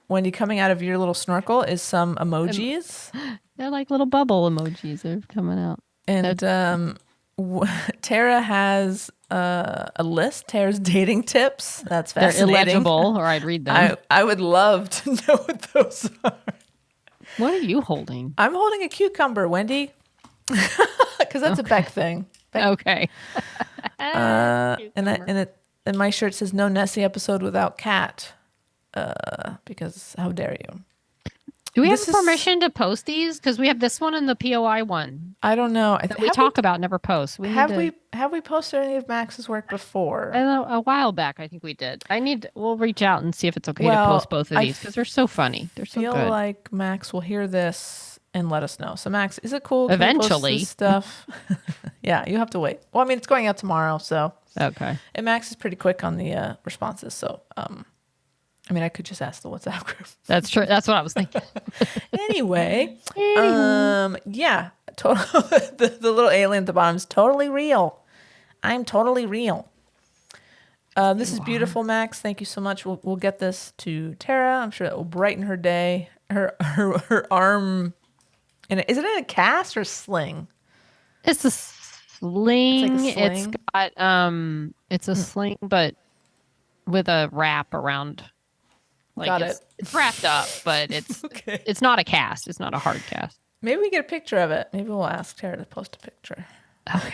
Wendy, coming out of your little snorkel is some emojis. They're like little bubble emojis. They're coming out. And Tara has a list. Tara's dating tips. That's fascinating. They're illegible, or I'd read them. I would love to know what those are. What are you holding? I'm holding a cucumber, Wendy, because that's a Beck thing. Okay. And my shirt says no Nessie episode without Cat, because how dare you? Do we have permission to post these? Because we have this one and the POI one. I don't know. We talk about never post. Have we posted any of Max's work before? A while back, I think we did. We'll reach out and see if it's okay to post both of these because they're so funny. They're so good. I feel like Max will hear this and let us know. So Max, is it cool? Eventually, post this stuff. Yeah, you have to wait. Well, I mean, it's going out tomorrow, so okay. And Max is pretty quick on the responses, so. I mean, I could just ask the WhatsApp group. That's true. That's what I was thinking. Anyway, yeah, the little alien at the bottom is totally real. I'm totally real. This is beautiful, Max. Thank you so much. We'll get this to Tara. I'm sure it will brighten her day. Her arm, and is it in a cast or sling? It's a sling. It's like a sling. It's got it's a sling, but with a wrap around. Got it. It's wrapped up, but it's okay. It's not a cast. It's not a hard cast. Maybe we get a picture of it. Maybe we'll ask Tara to post a picture. Okay.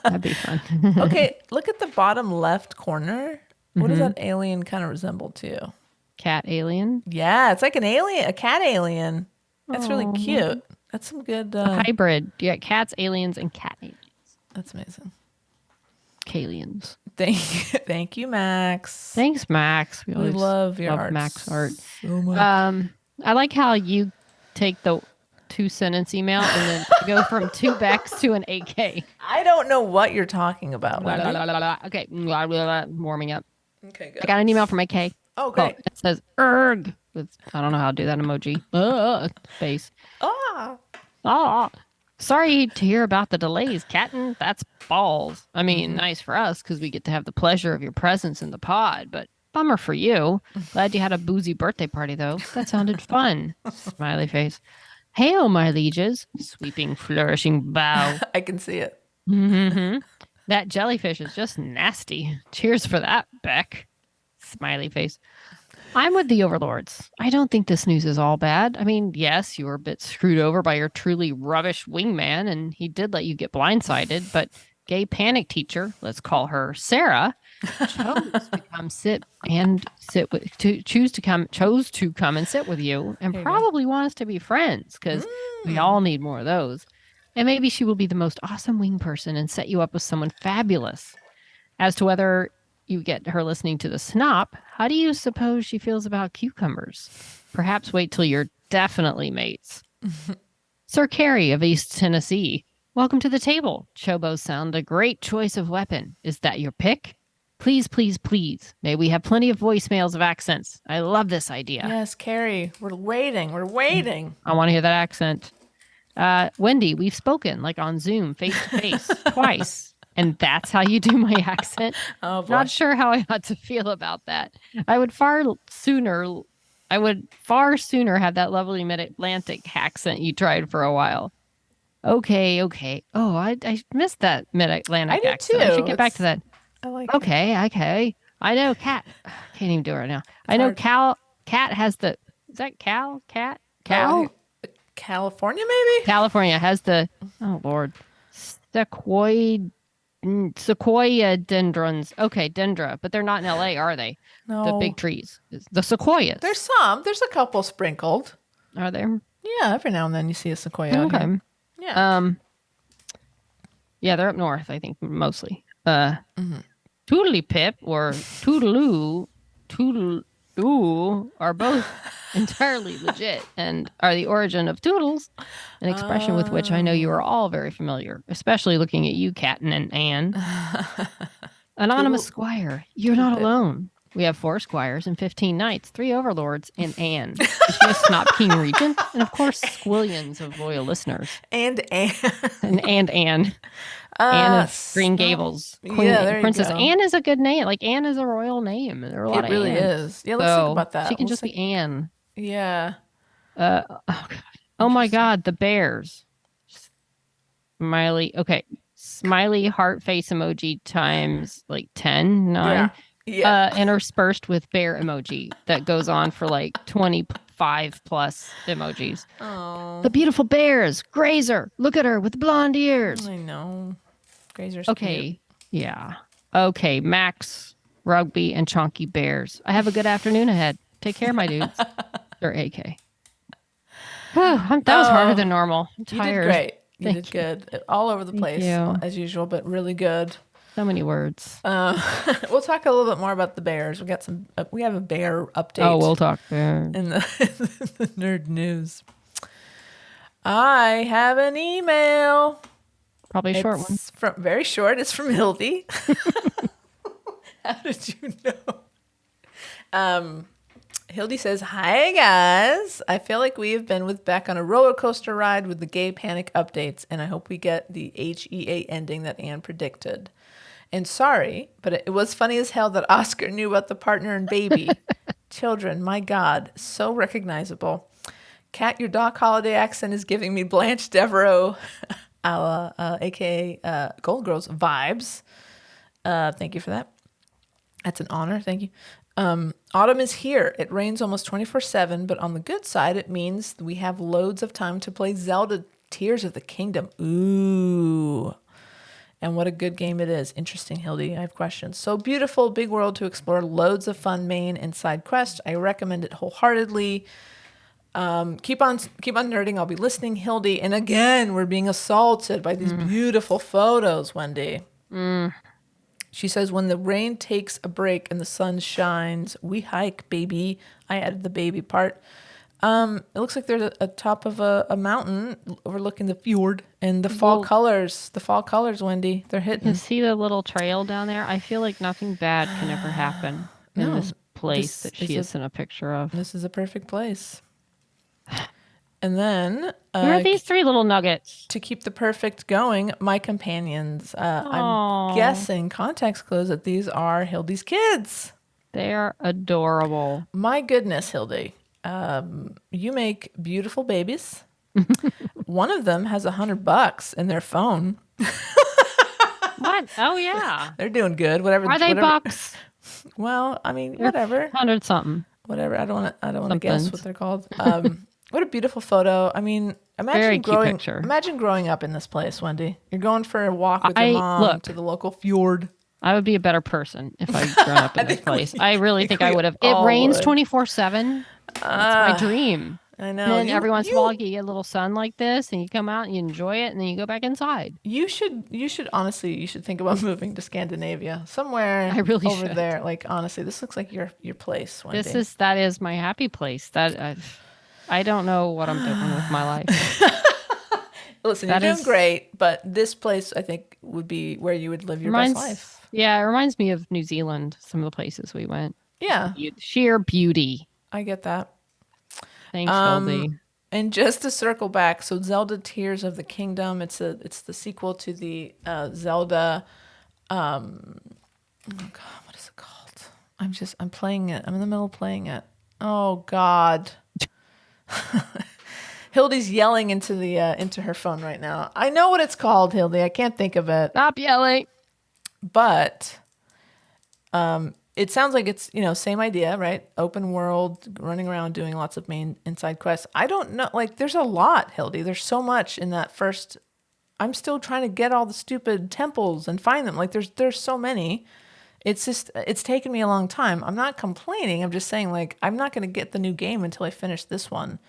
That'd be fun. Okay, look at the bottom left corner. What does that alien kind of resemble to? Cat alien? Yeah, it's like an alien, a cat alien. That's really cute. That's some good... a hybrid. You got cats, aliens, and cat aliens. That's amazing. Aliens. Thank you, Max. Thanks, Max. We love your art. Max art. So much. I like how you take the 2-sentence email and then go from 2 Becks to an AK. I don't know what you're talking about. Okay, warming up. Okay, good. I got an email from AK. Oh, great. Oh, it says "erg." I don't know how to do that emoji. Face. Sorry to hear about the delays, Catton. That's balls. I mean, nice for us because we get to have the pleasure of your presence in the pod, but bummer for you. Glad you had a boozy birthday party, though. That sounded fun. Smiley face. Hail, my lieges. Sweeping, flourishing bow. I can see it. Mm-hmm. That jellyfish is just nasty. Cheers for that, Beck. Smiley face. I'm with the overlords. I don't think this news is all bad. I mean, yes, you were a bit screwed over by your truly rubbish wingman, and he did let you get blindsided, but gay panic teacher, let's call her Sarah, chose to come and sit with you and probably want us to be friends because we all need more of those. And maybe she will be the most awesome wing person and set you up with someone fabulous. As to whether you get her listening to the snop, how do you suppose she feels about cucumbers? Perhaps wait till you're definitely mates. Sir Carey of East Tennessee, welcome to the table. Chobos sound a great choice of weapon. Is that your pick? Please, please, please. May we have plenty of voicemails of accents. I love this idea. Yes, Carrie, we're waiting. We're waiting. I want to hear that accent. Wendy, we've spoken like on Zoom, face to face, twice. And that's how you do my accent. Oh, boy. Not sure how I ought to feel about that. I would far sooner have that lovely mid-Atlantic accent you tried for a while. Okay. Oh, I missed that mid-Atlantic I do accent. I should too. get back to that. I like it. Okay. I know Cat. Can't even do it right now. I know Cat has the. Is that Cal? Cat? Cal? California, maybe? California has the. Oh Lord, sequoia dendrons. Okay, dendra, but they're not in LA, are they? No. The big trees. The sequoias. There's some. There's a couple sprinkled. Are there? Yeah, every now and then you see a sequoia out Okay. here. Yeah. Yeah, they're up north, I think, mostly. Toodly Pip or Toodaloo are both entirely legit and are the origin of Toodles, an expression with which I know you are all very familiar, especially looking at you, Cat and Anne. Anonymous Squire, you're not alone. We have 4 squires and 15 knights, 3 overlords, and Anne. Is she a Snot King regent? And of course, squillions of loyal listeners. And Anne. and Anne. Anne of Green Gables. Queen, there you Princess go. Anne is a good name. Like, Anne is a royal name. There are a lot It of really Annes. is. Yeah, let's think about that. She can We'll just think- be Anne. Yeah. Oh my God, the bears. Smiley. Okay. Smiley heart face emoji times like 10, 9. Yeah. Interspersed with bear emoji that goes on for like 25 plus emojis. Oh. The beautiful bears. Grazer. Look at her with blonde ears. I know. Grazer's Okay. cute. Yeah. Okay. Max, Rugby, and Chonky Bears. I have a good afternoon ahead. Take care, my dudes. Or AK. That was harder than normal. I'm You tired. did great. You Thank did good. All over the place, you. as usual, but really good. So many words. We'll talk a little bit more about the bears. We have a bear update. Oh, we'll talk bears. in the nerd news. I have an email. Probably a short one. It's very short. It's from Hildy. How did you know? Hildy says, "Hi guys. I feel like we have been back on a roller coaster ride with the gay panic updates, and I hope we get the HEA ending that Anne predicted. And sorry, but it was funny as hell that Oscar knew about the partner and baby. Children, my God, so recognizable. Kat, your Doc Holliday accent is giving me Blanche Devereaux, aka Gold Girls vibes. Thank you for that. That's an honor. Thank you. Autumn is here. It rains almost 24/7, but on the good side, it means we have loads of time to play Zelda Tears of the Kingdom. Ooh. And what a good game it is. Interesting, Hildy. I have questions. So beautiful, big world to explore. Loads of fun main and side quests. I recommend it wholeheartedly. Keep on nerding. I'll be listening, Hildy. And again, we're being assaulted by these beautiful photos, Wendy. She says, when the rain takes a break and the sun shines, we hike, baby. I added the baby part. It looks like there's a top of a mountain overlooking the fjord, and the fall colors, Wendy, they're You hitting. see the little trail down there? I feel like nothing bad can ever happen in this place that she is in a picture of. This is a perfect place. And then Where are these 3 little nuggets? to keep the perfect going, my companions. Aw. I'm guessing context clues that these are Hildy's kids. They are adorable. My goodness, Hildy. You make beautiful babies. One of them has $100 in their phone. What? Oh, yeah. They're doing good. Whatever. Are they whatever. bucks? Well, I mean, whatever. 100 something. Whatever. I don't want to guess Somethings. what they're called. What a beautiful photo. I mean, Very cute picture. Imagine growing up in this place, Wendy. You're going for a walk with your mom look. to the local fjord. I would be a better person if I'd grown up in this place. I really think I would have. It all rains would. 24/7. That's my dream. I know. And then every once in a while you get a little sun like this and you come out and you enjoy it and then you go back inside. You should honestly, you should think about moving to Scandinavia, somewhere I really over should. there. Like, honestly, this looks like your place, Wendy. That is my happy place. I don't know what I'm doing with my life. Listen, that you're doing is- great, but this place, I think, would be where you would live your best life. Yeah, it reminds me of New Zealand, some of the places we went. Yeah, Sheer beauty. I get that. Thanks, Hildy. And just to circle back, so Zelda Tears of the Kingdom, it's the sequel to the Zelda. Oh God, what is it called? I'm playing it. I'm in the middle of playing it. Oh God. Hildy's yelling into her phone right now. I know what it's called, Hildy. I can't think of it. Stop yelling. But it sounds like it's, same idea, right? Open world, running around doing lots of main inside quests. I don't know, like there's a lot, Hildy. There's so much in that first. I'm still trying to get all the stupid temples and find them. Like there's so many. It's taken me a long time. I'm not complaining. I'm just saying, like, I'm not going to get the new game until I finish this one.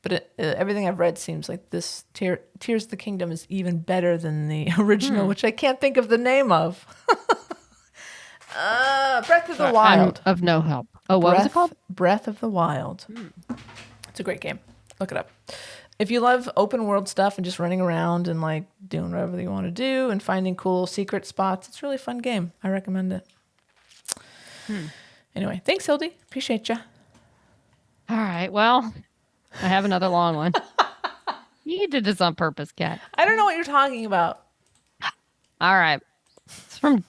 But everything I've read seems like this Tears of the Kingdom is even better than the original, which I can't think of the name of. Breath of the Wild. I'm of no help. Oh, what was it called? Breath of the Wild. It's a great game. Look it up. If you love open world stuff and just running around and like doing whatever you want to do and finding cool secret spots, it's a really fun game. I recommend it. Anyway, thanks, Hildy. Appreciate you. All right. Well, I have another long one. You did this on purpose, Kat. I don't know what you're talking about. All right. It's from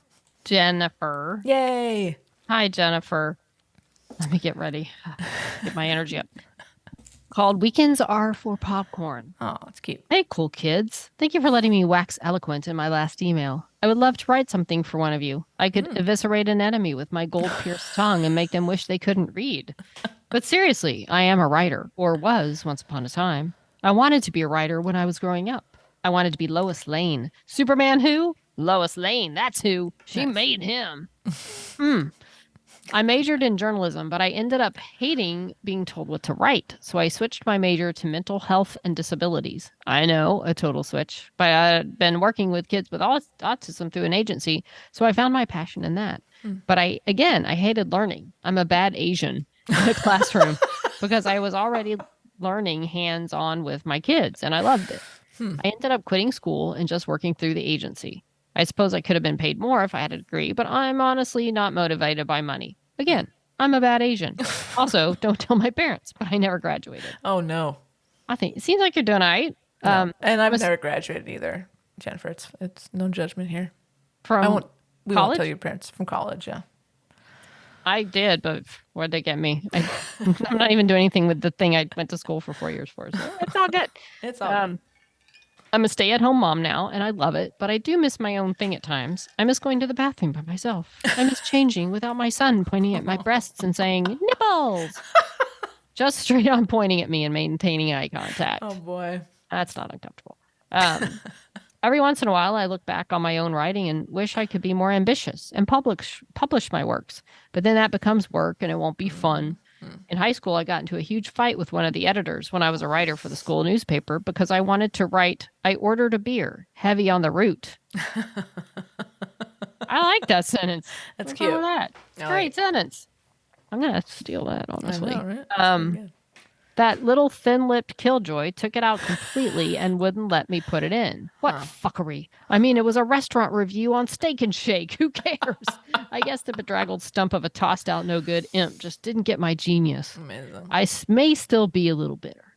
Jennifer. Yay. Hi, Jennifer. Let me get ready. Get my energy up. Called Weekends Are for Popcorn. Oh, it's cute. Hey, cool kids. Thank you for letting me wax eloquent in my last email. I would love to write something for one of you. I could eviscerate an enemy with my gold-pierced tongue and make them wish they couldn't read. But seriously, I am a writer, or was once upon a time. I wanted to be a writer when I was growing up. I wanted to be Lois Lane. Superman who? Lois Lane, that's who. She made him. I majored in journalism, but I ended up hating being told what to write. So I switched my major to mental health and disabilities. I know, a total switch. But I had been working with kids with autism through an agency, so I found my passion in that. But I hated learning. I'm a bad Asian in the classroom because I was already learning hands-on with my kids, and I loved it. I ended up quitting school and just working through the agency. I suppose I could have been paid more if I had a degree, but I'm honestly not motivated by money. Again, I'm a bad Asian. Also, don't tell my parents, but I never graduated. Oh, no. I think it seems like you're doing all right. No. And I've never graduated either, Jennifer. It's no judgment here. From we won't tell your parents. From college, yeah. I did, but where'd they get me? I'm not even doing anything with the thing I went to school for 4 years for. So it's all good. It's all good. I'm a stay-at-home mom now, and I love it, but I do miss my own thing at times. I miss going to the bathroom by myself. I miss changing without my son pointing at my breasts and saying, nipples! Just straight on pointing at me and maintaining eye contact. Oh, boy. That's not uncomfortable. Every once in a while, I look back on my own writing and wish I could be more ambitious and publish my works. But then that becomes work, and it won't be fun. In high school, I got into a huge fight with one of the editors when I was a writer for the school newspaper because I wanted to write, I ordered a beer, heavy on the root. I like that sentence. That's What's cute. wrong with that? It's a great sentence. I'm going to steal that, honestly. I know, right? That little thin-lipped killjoy took it out completely and wouldn't let me put it in. What fuckery. I mean, it was a restaurant review on Steak and Shake. Who cares? I guess the bedraggled stump of a tossed-out no-good imp just didn't get my genius. Amazing. I may still be a little bitter.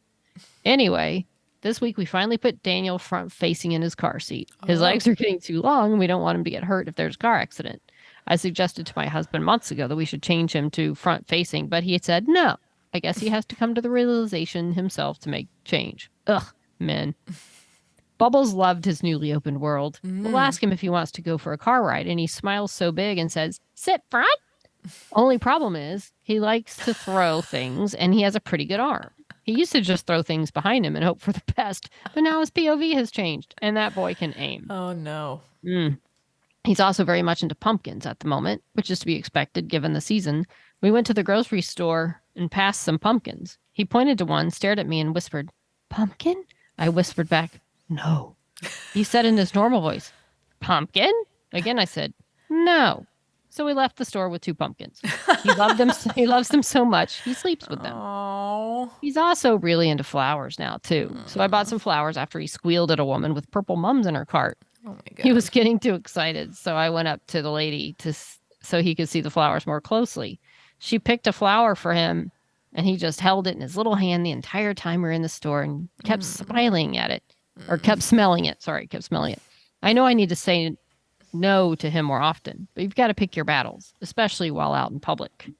Anyway, this week we finally put Daniel front-facing in his car seat. His legs are getting too long, and we don't want him to get hurt if there's a car accident. I suggested to my husband months ago that we should change him to front-facing, but he had said no. I guess he has to come to the realization himself to make change. Ugh, men. Bubbles loved his newly opened world. We'll ask him if he wants to go for a car ride, and he smiles so big and says, sit front? Only problem is, he likes to throw things, and he has a pretty good arm. He used to just throw things behind him and hope for the best, but now his POV has changed, and that boy can aim. Oh, no. He's also very much into pumpkins at the moment, which is to be expected given the season. We went to the grocery store and passed some pumpkins. He pointed to one, stared at me, and whispered, pumpkin? I whispered back, no. He said in his normal voice, pumpkin? Again, I said, no. So we left the store with 2 pumpkins. He loved them. He loves them so much, he sleeps with them. Oh. He's also really into flowers now, too. So I bought some flowers after he squealed at a woman with purple mums in her cart. Oh my god. He was getting too excited, so I went up to the lady so he could see the flowers more closely. She picked a flower for him, and he just held it in his little hand the entire time we were in the store and kept smiling at it, or kept smelling it. Sorry, kept smelling it. I know I need to say no to him more often, but you've got to pick your battles, especially while out in public.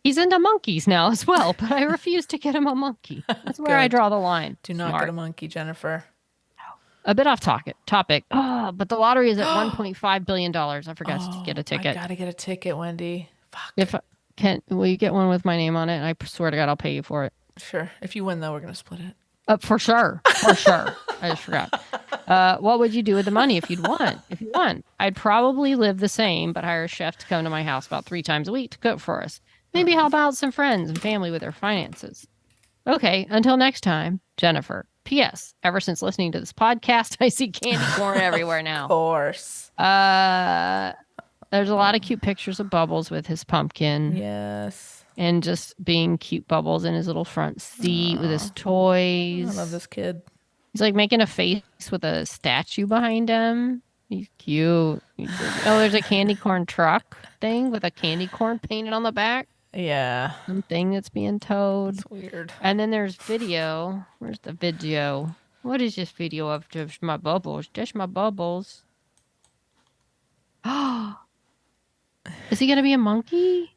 He's into monkeys now as well, but I refuse to get him a monkey. That's where I Good. draw the line. Do not Smart. get a monkey, Jennifer. A bit off topic. Oh, but the lottery is at $1.5 billion. I forgot to get a ticket. I gotta get a ticket, Wendy. Fuck. If will you get one with my name on it? I swear to God, I'll pay you for it. Sure. If you win, though, we're gonna split it. For sure. I just forgot. What would you do with the money if you'd won? If you won, I'd probably live the same, but hire a chef to come to my house about 3 times a week to cook for us. Maybe help out some friends and family with their finances. Okay, until next time, Jennifer. P.S. Ever since listening to this podcast, I see candy corn everywhere Of now. course. There's a lot of cute pictures of Bubbles with his pumpkin. Yes. And just being cute Bubbles in his little front seat with his toys. I love this kid. He's like making a face with a statue behind him. He's cute. Oh, there's a candy corn truck thing with a candy corn painted on the back. Yeah. Something that's being towed. It's weird. And then there's video. Where's the video? What is this video of just my Bubbles? Just my Bubbles. Oh. Is he going to be a monkey?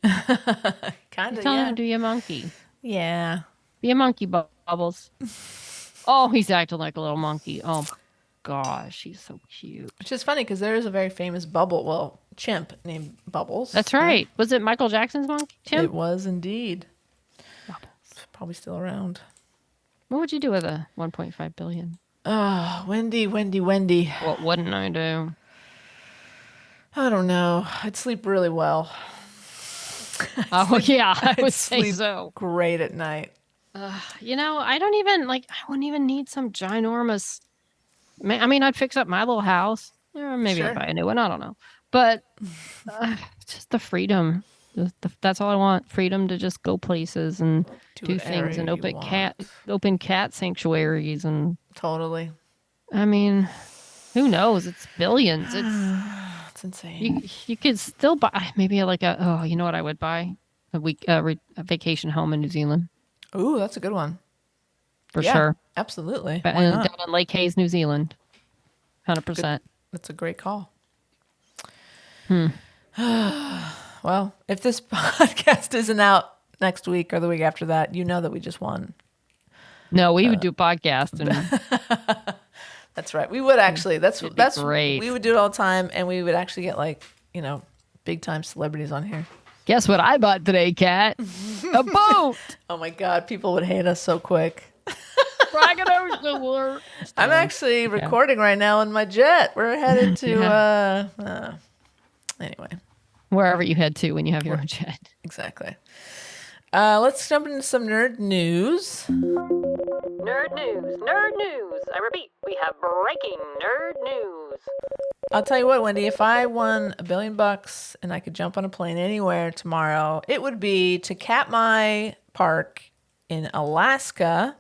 Kind of, Tell yeah. him to be a monkey. Yeah. Be a monkey, Bubbles. Oh, he's acting like a little monkey. Oh, my gosh. He's so cute. Which is funny because there is a very famous chimp named Bubbles. That's right. Was it Michael Jackson's monkey, Tim? It was indeed. Bubbles. Probably still around. What would you do with a 1.5 billion? Wendy. What wouldn't I do? I don't know. I'd sleep really well. Oh, yeah, I would say sleep so. great at night. I wouldn't even need some ginormous. I mean, I'd fix up my little house. Or maybe Sure. I'd buy a new one. I don't know. But just the freedom. That's all I want. Freedom to just go places and do things and whatever you open cat sanctuaries. And Totally. I mean, who knows? It's billions. It's insane. You could still buy maybe you know what I would buy? A vacation home in New Zealand. Ooh, that's a good one. For Yeah, sure. Absolutely. But, Why down not? in Lake Hayes, New Zealand. 100%. That's a great call. Well, if this podcast isn't out next week or the week after that, you know that we just won. No, we would do a podcast and That's right. We would actually. That's great. We would do it all the time, and we would actually get big time celebrities on here. guess what I bought today, Kat? A boat. Oh my God, people would hate us so quick. I'm actually recording right now in my jet. We're headed to anyway. Wherever you head to when you have your own jet. Exactly. Let's jump into some nerd news. Nerd news. I repeat, we have breaking nerd news. I'll tell you what, Wendy, if I won $1 billion and I could jump on a plane anywhere tomorrow, it would be to Katmai Park in Alaska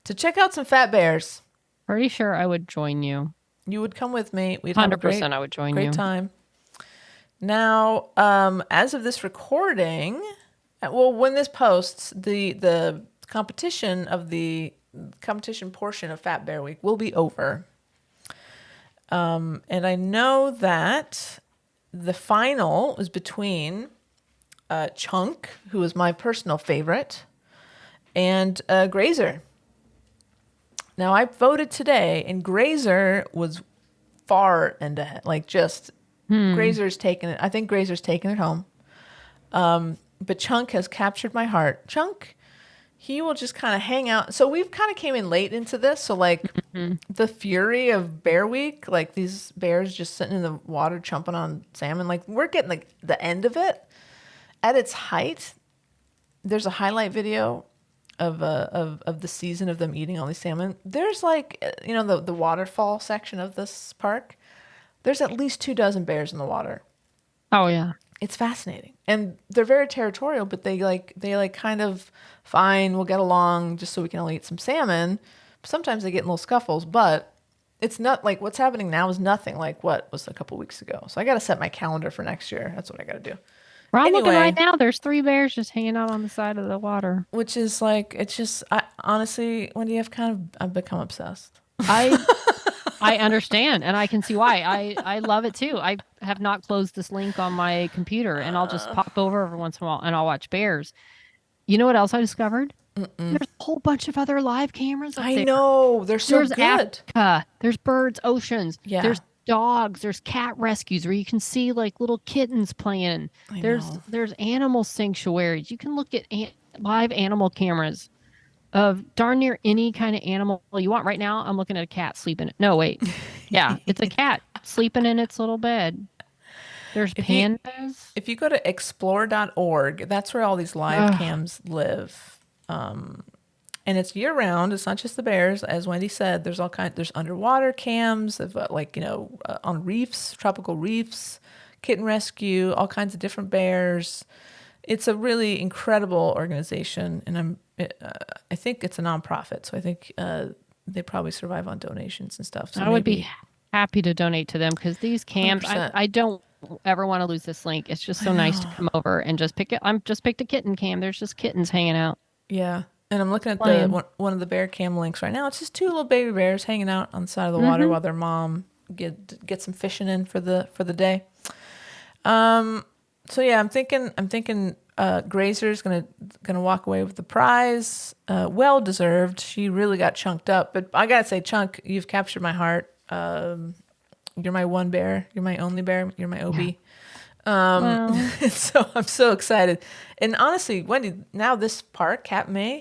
to check out some fat bears. Pretty sure I would join you. You would come with me. We'd have a 100% I would join you. great time. Now, as of this recording, when this posts, the competition portion of Fat Bear Week will be over. And I know that the final is between Chunk, who is my personal favorite, and Grazer. Now, I voted today, and Grazer was far and ahead. Grazer's taken it. I think Grazer's taken it home. But Chunk has captured my heart. Chunk, he will just kind of hang out. So we've kind of came in late into this. So the fury of Bear Week, these bears just sitting in the water chomping on salmon, we're getting the end of it. At its height, there's a highlight video of the season of them eating all these salmon. There's the waterfall section of this park. There's at least 24 bears in the water. Oh, yeah. It's fascinating. And they're very territorial, but they kind of fine, we'll get along just so we can all eat some salmon. Sometimes they get in little scuffles, but it's not like what's happening now is nothing like what was a couple weeks ago. So I got to set my calendar for next year. That's what I got to do. Where I'm looking Anyway. right now, there's 3 bears just hanging out on the side of the water. Which is like, it's just, honestly, Wendy, I've become obsessed. I understand, and I can see why. I love it too. I have not closed this link on my computer, and I'll just pop over every once in a while, and I'll watch bears. You know what else I discovered? There's a whole bunch of other live cameras up there. I know. They're so There's good. Africa. There's birds, oceans. Yeah. There's dogs. There's cat rescues where you can see like little kittens playing. I There's know. there's animal sanctuaries. You can look at live animal cameras of darn near any kind of animal you want. Right now, I'm looking at a cat sleeping. No, wait. Yeah, it's a cat sleeping in its little bed. There's pandas. If you go to explore.org, that's where all these live cams live. And it's year round. It's not just the bears, as Wendy said. There's there's underwater cams of on reefs, tropical reefs, kitten rescue, all kinds of different bears. It's a really incredible organization, and I think it's a nonprofit, so I think they probably survive on donations and stuff. So I would be happy to donate to them because these camps, I don't ever want to lose this link. It's just so nice to come over and just pick it. I'm just picked a kitten cam. There's just kittens hanging out. Yeah. And I'm looking at one of the bear cam links right now. It's just 2 little baby bears hanging out on the side of the water while their mom get some fishing in for the day. So yeah, I'm thinking Grazer's gonna walk away with the prize. Well deserved. She really got chunked up. But I gotta say, Chunk, you've captured my heart. You're my one bear. You're my only bear. You're my OB. So I'm so excited. And honestly, Wendy, now this park, Katmai,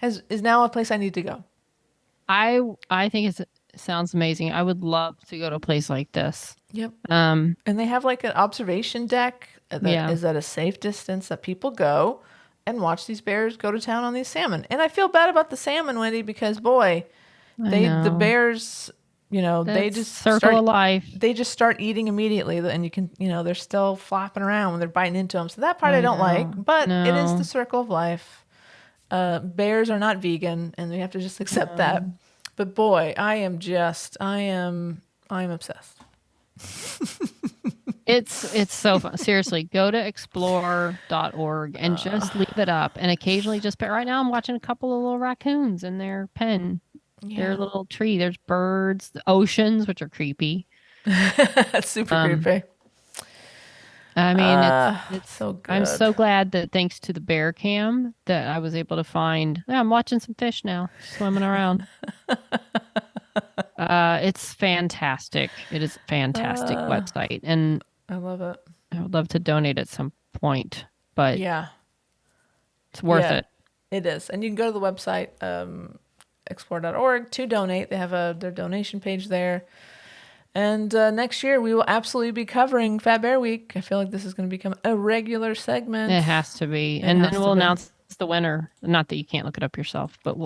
is now a place I need to go. I think it sounds amazing. I would love to go to a place like this. Yep. And they have like an observation deck that is at a safe distance that people go and watch these bears go to town on these salmon. And I feel bad about the salmon, Wendy, because boy, the bears, they just circle of life. They just start eating immediately, and you can, they're still flopping around when they're biting into them. So that part I don't like, but it is the circle of life. Bears are not vegan, and we have to just accept that. But boy, I am obsessed. It's so fun. Seriously, go to explore.org and just leave it up. And occasionally right now I'm watching a couple of little raccoons in their pen. Their little tree. There's birds, the oceans, which are creepy. That's super creepy. I mean, it's so good. I'm so glad that thanks to the bear cam that I was able to find. Yeah, I'm watching some fish now, swimming around. It's fantastic. It is a fantastic website, and I love it. I would love to donate at some point, but yeah, it's worth it. It is, and you can go to the website explore.org to donate. They have their donation page there. And next year, we will absolutely be covering Fat Bear Week. I feel like this is going to become a regular segment. It has to be. And then we'll announce the winner. Not that you can't look it up yourself, but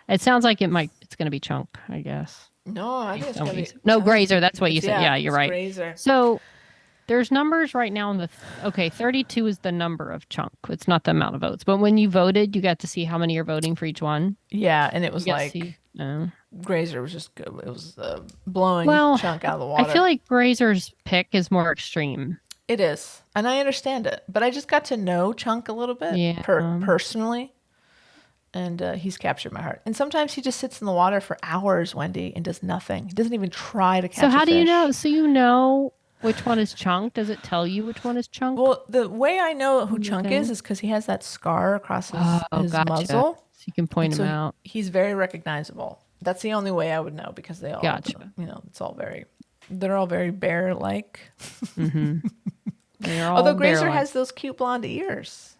it sounds like it's going to be Chunk, I guess. No, I think it's going to be. No, Grazer. That's what you said. Yeah, you're right. Grazer. So there's numbers right now in 32 is the number of Chunk. It's not the amount of votes. But when you voted, you got to see how many are voting for each one. Yeah, and it was Grazer was just good. It was blowing Chunk out of the water. I feel like Grazer's pick is more extreme. It is, and I understand it. But I just got to know Chunk a little bit personally, and he's captured my heart. And sometimes he just sits in the water for hours, Wendy, and does nothing. He doesn't even try to catch a fish. So how do you know? So you know which one is Chunk? Does it tell you which one is Chunk? Well, the way I know who Chunk is because he has that scar across his muzzle. So you can point him out. He's very recognizable. That's the only way I would know because they all, they're all very bear-like. Although Grazer has those cute blonde ears.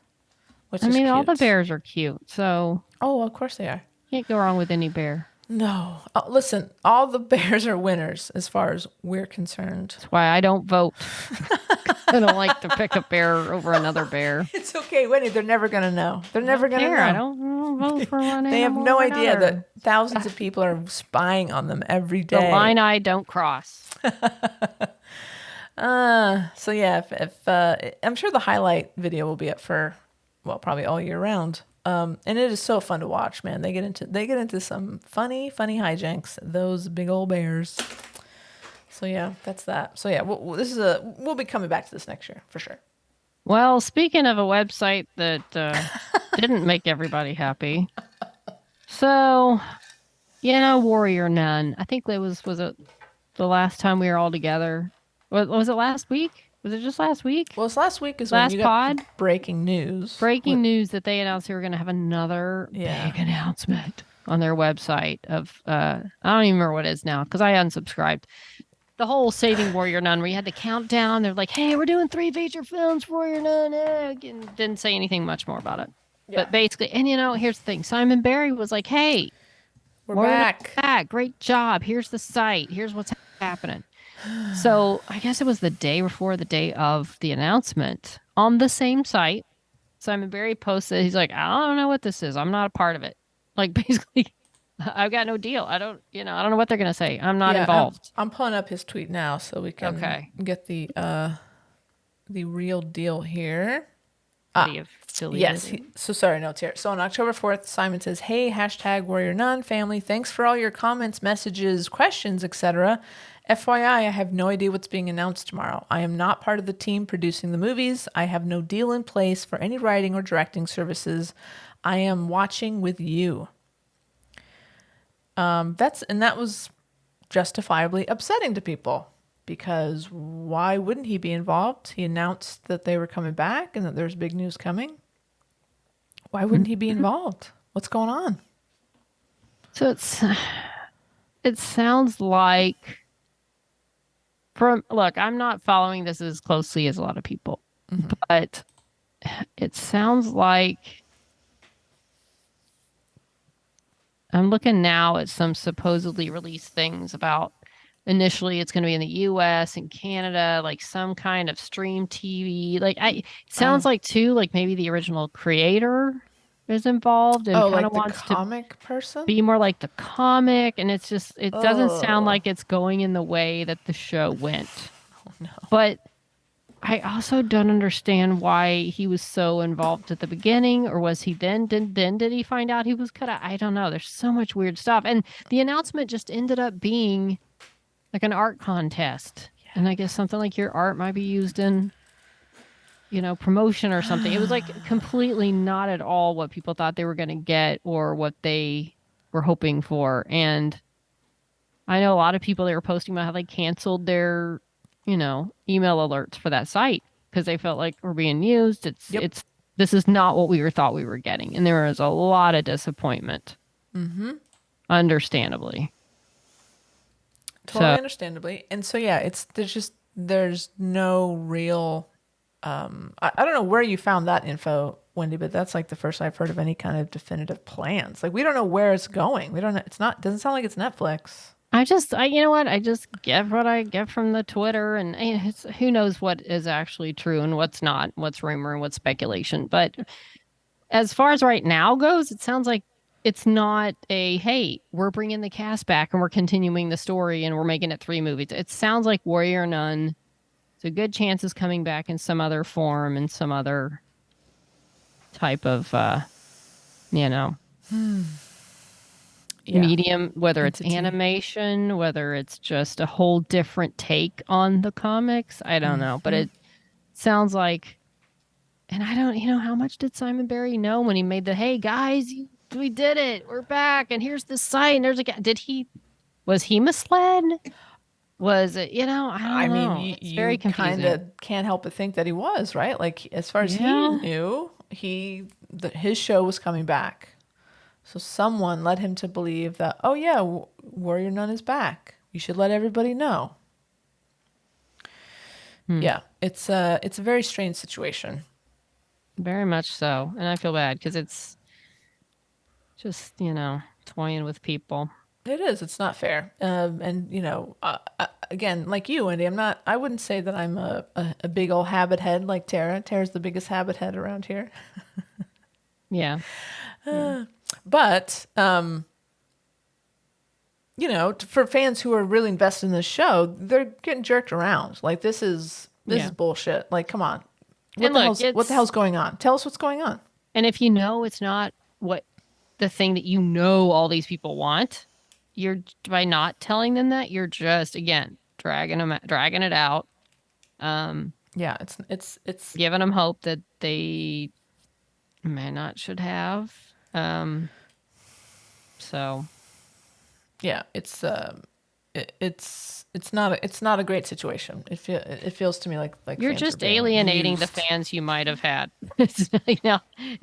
All the bears are cute. So. Oh, of course they are. Can't go wrong with any bear. No. Listen, all the bears are winners as far as we're concerned. That's why I don't vote. I don't like to pick a bear over another bear. It's okay, Wendy. They're never going to know. They're never going to know. I don't vote for one. They have no idea that thousands of people are spying on them every day. The line I don't cross. So yeah, if I'm sure the highlight video will be up for, probably all year round. And it is so fun to watch, man. They get into some funny hijinks. Those big old bears. So yeah, that's that. So yeah, we'll be coming back to this next year for sure. Well, speaking of a website that didn't make everybody happy, so Warrior Nun. I think that was it the last time we were all together. Was it last week? Was it just last week? Well, it's last week is when Last you got pod? breaking news. Breaking news that they announced they were going to have another Yeah. big announcement on their website of I don't even remember what it is now because I unsubscribed. The whole Saving Warrior Nun where you had the countdown. They're like, hey, we're doing 3 feature films for Warrior Nun. Didn't say anything much more about it. Yeah. But basically, and here's the thing. Simon Barry was like, hey, We're Warrior back. Nun's back. Great job. Here's the site. Here's what's happening. So I guess it was the day before the day of the announcement on the same site. Simon Barry posted, he's like, I don't know what this is. I'm not a part of it. Like basically, I've got no deal. I don't know what they're going to say. I'm not involved. I'm pulling up his tweet now so we can get the real deal here. Yes. So sorry, notes here. So on October 4th, Simon says, hey, #Warrior Nun family. Thanks for all your comments, messages, questions, etc. FYI, I have no idea what's being announced tomorrow. I am not part of the team producing the movies. I have no deal in place for any writing or directing services. I am watching with you. That was justifiably upsetting to people because why wouldn't he be involved? He announced that they were coming back and that there's big news coming. Why wouldn't he be involved? What's going on? So it sounds like look, I'm not following this as closely as a lot of people, but it sounds like I'm looking now at some supposedly released things about initially it's going to be in the US and Canada, like some kind of stream TV. It sounds like too, like maybe the original creator is involved and kind of wants comic person? Be more like the comic. And it doesn't sound like it's going in the way that the show went. Oh, no. But I also don't understand why he was so involved at the beginning, or was he then did he find out he was cut out? I don't know. There's so much weird stuff. And the announcement just ended up being like an art contest. Yeah. And I guess something like your art might be used in, promotion or something. It was like completely not at all what people thought they were going to get or what they were hoping for. And I know a lot of people, they were posting about how they canceled their email alerts for that site because they felt like we're being used. This is not what we thought we were getting. And there was a lot of disappointment. Mm-hmm. Understandably. Totally understandably. And so, yeah, there's no real, I don't know where you found that info, Wendy, but that's like the first I've heard of any kind of definitive plans. Like we don't know where it's going. We don't know. Doesn't sound like it's Netflix. I just get what I get from the Twitter, and who knows what is actually true and what's not, what's rumor and what's speculation. But as far as right now goes, it sounds like it's not hey, we're bringing the cast back and we're continuing the story and we're making it 3 movies. It sounds like Warrior Nun. It's a good chance is coming back in some other form and some other type of, medium, whether it's animation, whether it's just a whole different take on the comics. I don't know, but it sounds like, and I don't, how much did Simon Barry know when he made hey guys, we did it. We're back. And here's the site. And there's was he misled? Was it, I don't know. Mean, it's very confusing. Kind of can't help but think that he was, right? Like as far as he knew, his show was coming back. So someone led him to believe that, oh yeah, Warrior Nun is back. You should let everybody know. Yeah, it's a very strange situation. Very much so. And I feel bad because it's just, toying with people. It is. It's not fair. Again, like you, Wendy, I wouldn't say that I'm a big old habit head like Tara. Tara's the biggest habit head around here. Yeah. But, for fans who are really invested in this show, they're getting jerked around. Like this is bullshit. Like, come on. What the hell's going on? Tell us what's going on. And if you know it's not what the thing that you know all these people want, you're by not telling them that, you're just again dragging it out, um, Yeah, it's giving them hope that they may not should have. So yeah, it's not a great situation. It feels to me like you're fans are just being alienating the used. fans you might have had.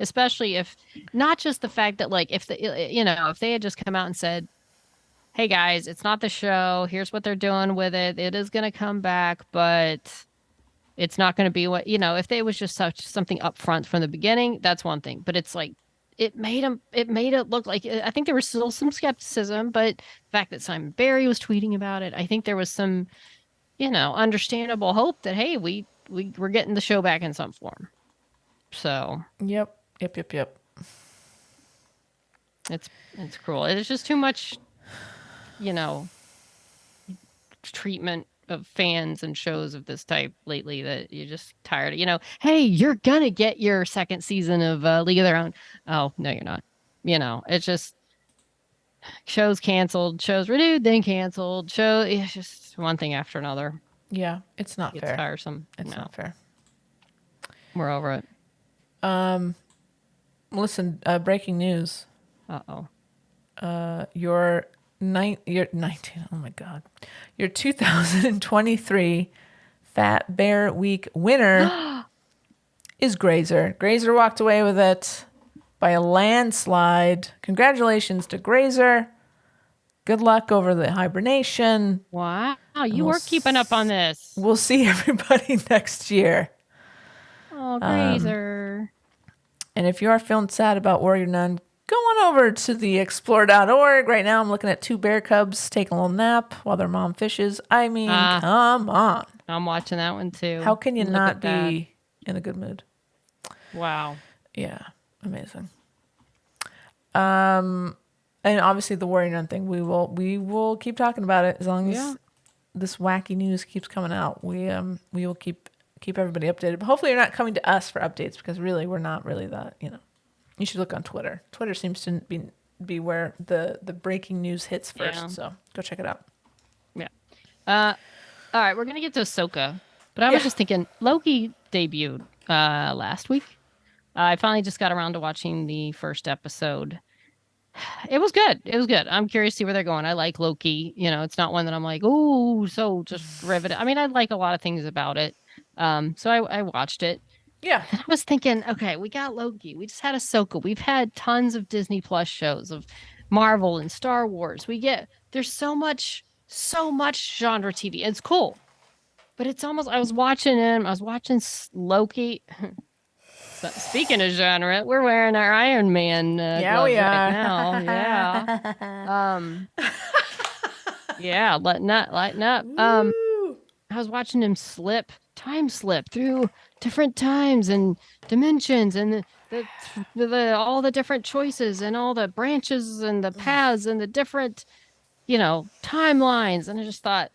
Especially if not just the fact that like if if they had just come out and said, "Hey guys, it's not the show. Here's what they're doing with it. It is going to come back, but it's not going to be what, if they was just something upfront from the beginning, that's one thing. But it's like it made it look like I think there was still some skepticism, but the fact that Simon Barry was tweeting about it, I think there was some, understandable hope that hey, we're getting the show back in some form. So Yep. it's cruel. It's just too much, you know, treatment of fans and shows of this type lately that you're just tired of, hey, you're gonna get your second season of League of Their Own. Oh, no, you're not. It's just shows canceled, shows renewed, then canceled. It's just one thing after another. Yeah, it's not It's fair. tiresome. It's No, not fair. we're over it. Listen, breaking news. Uh-oh. Your 19. Oh my God, your 2023 Fat Bear Week winner is Grazer. Grazer walked away with it by a landslide. Congratulations to Grazer. Good luck over the hibernation. Wow, you were keeping up on this. We'll see everybody next year. Oh, Grazer. And if you are feeling sad about Warrior Nun, go on over to the explore.org. Right now I'm looking at two bear cubs taking a little nap while their mom fishes. I mean, come on. I'm watching that one too. How can you Look not at that. be in a good mood? Wow. Yeah, amazing. And obviously the Warrior Nun thing, we will keep talking about it as long as this wacky news keeps coming out. We will keep everybody updated. But hopefully you're not coming to us for updates because really we're not really that, You should look on Twitter. Twitter seems to be where the breaking news hits first. Yeah. So go check it out. Yeah. All right, we're gonna get to Ahsoka, but I was just thinking Loki debuted last week. I finally just got around to watching the first episode. It was good. I'm curious to see where they're going. I like Loki. It's not one that I'm like, oh, so just riveted. I mean, I like a lot of things about it. So I watched it. Yeah. And I was thinking, okay, we got Loki. We just had Ahsoka. We've had tons of Disney Plus shows of Marvel and Star Wars. There's so much genre TV. It's cool. But it's almost, I was watching Loki. So, speaking of genre, we're wearing our Iron Man gloves we are. right now. Yeah. Lighten up. I was watching him time slip through different times and dimensions and the all the different choices and all the branches and the paths and the different, timelines. And I just thought,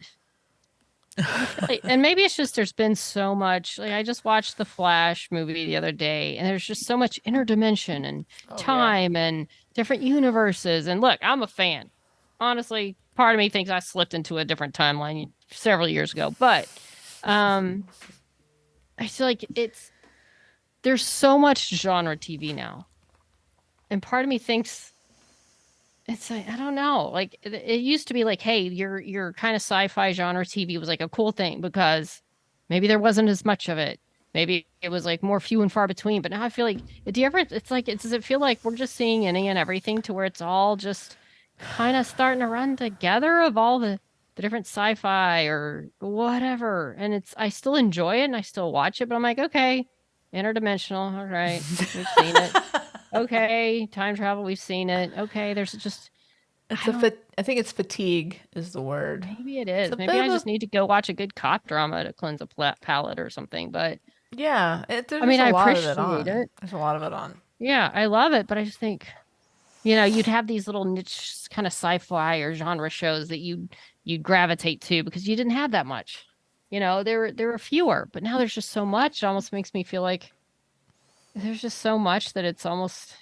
and maybe it's just there's been so much. Like I just watched the Flash movie the other day, and there's just so much interdimension and time and different universes. And look, I'm a fan. Honestly, part of me thinks I slipped into a different timeline several years ago, but I feel like there's so much genre TV now, and part of me thinks it's like, I don't know. Like it used to be like, hey, your kind of sci-fi genre TV was like a cool thing because maybe there wasn't as much of it. Maybe it was like more few and far between. But now I feel like, does it feel like we're just seeing any and everything to where it's all just kind of starting to run together of all the different sci-fi or whatever. And I still enjoy it and I still watch it, but I'm like, okay, interdimensional. All right. We've seen it. Okay, time travel, we've seen it. Okay, there's just I think it's fatigue is the word. Maybe it is. Maybe I just need to go watch a good cop drama to cleanse a palate or something. But yeah, I appreciate it. There's a lot of it on. Yeah, I love it, but I just think, you'd have these little niche kind of sci-fi or genre shows that you'd gravitate to because you didn't have that much. There were fewer, but now there's just so much. It almost makes me feel like there's just so much that it's almost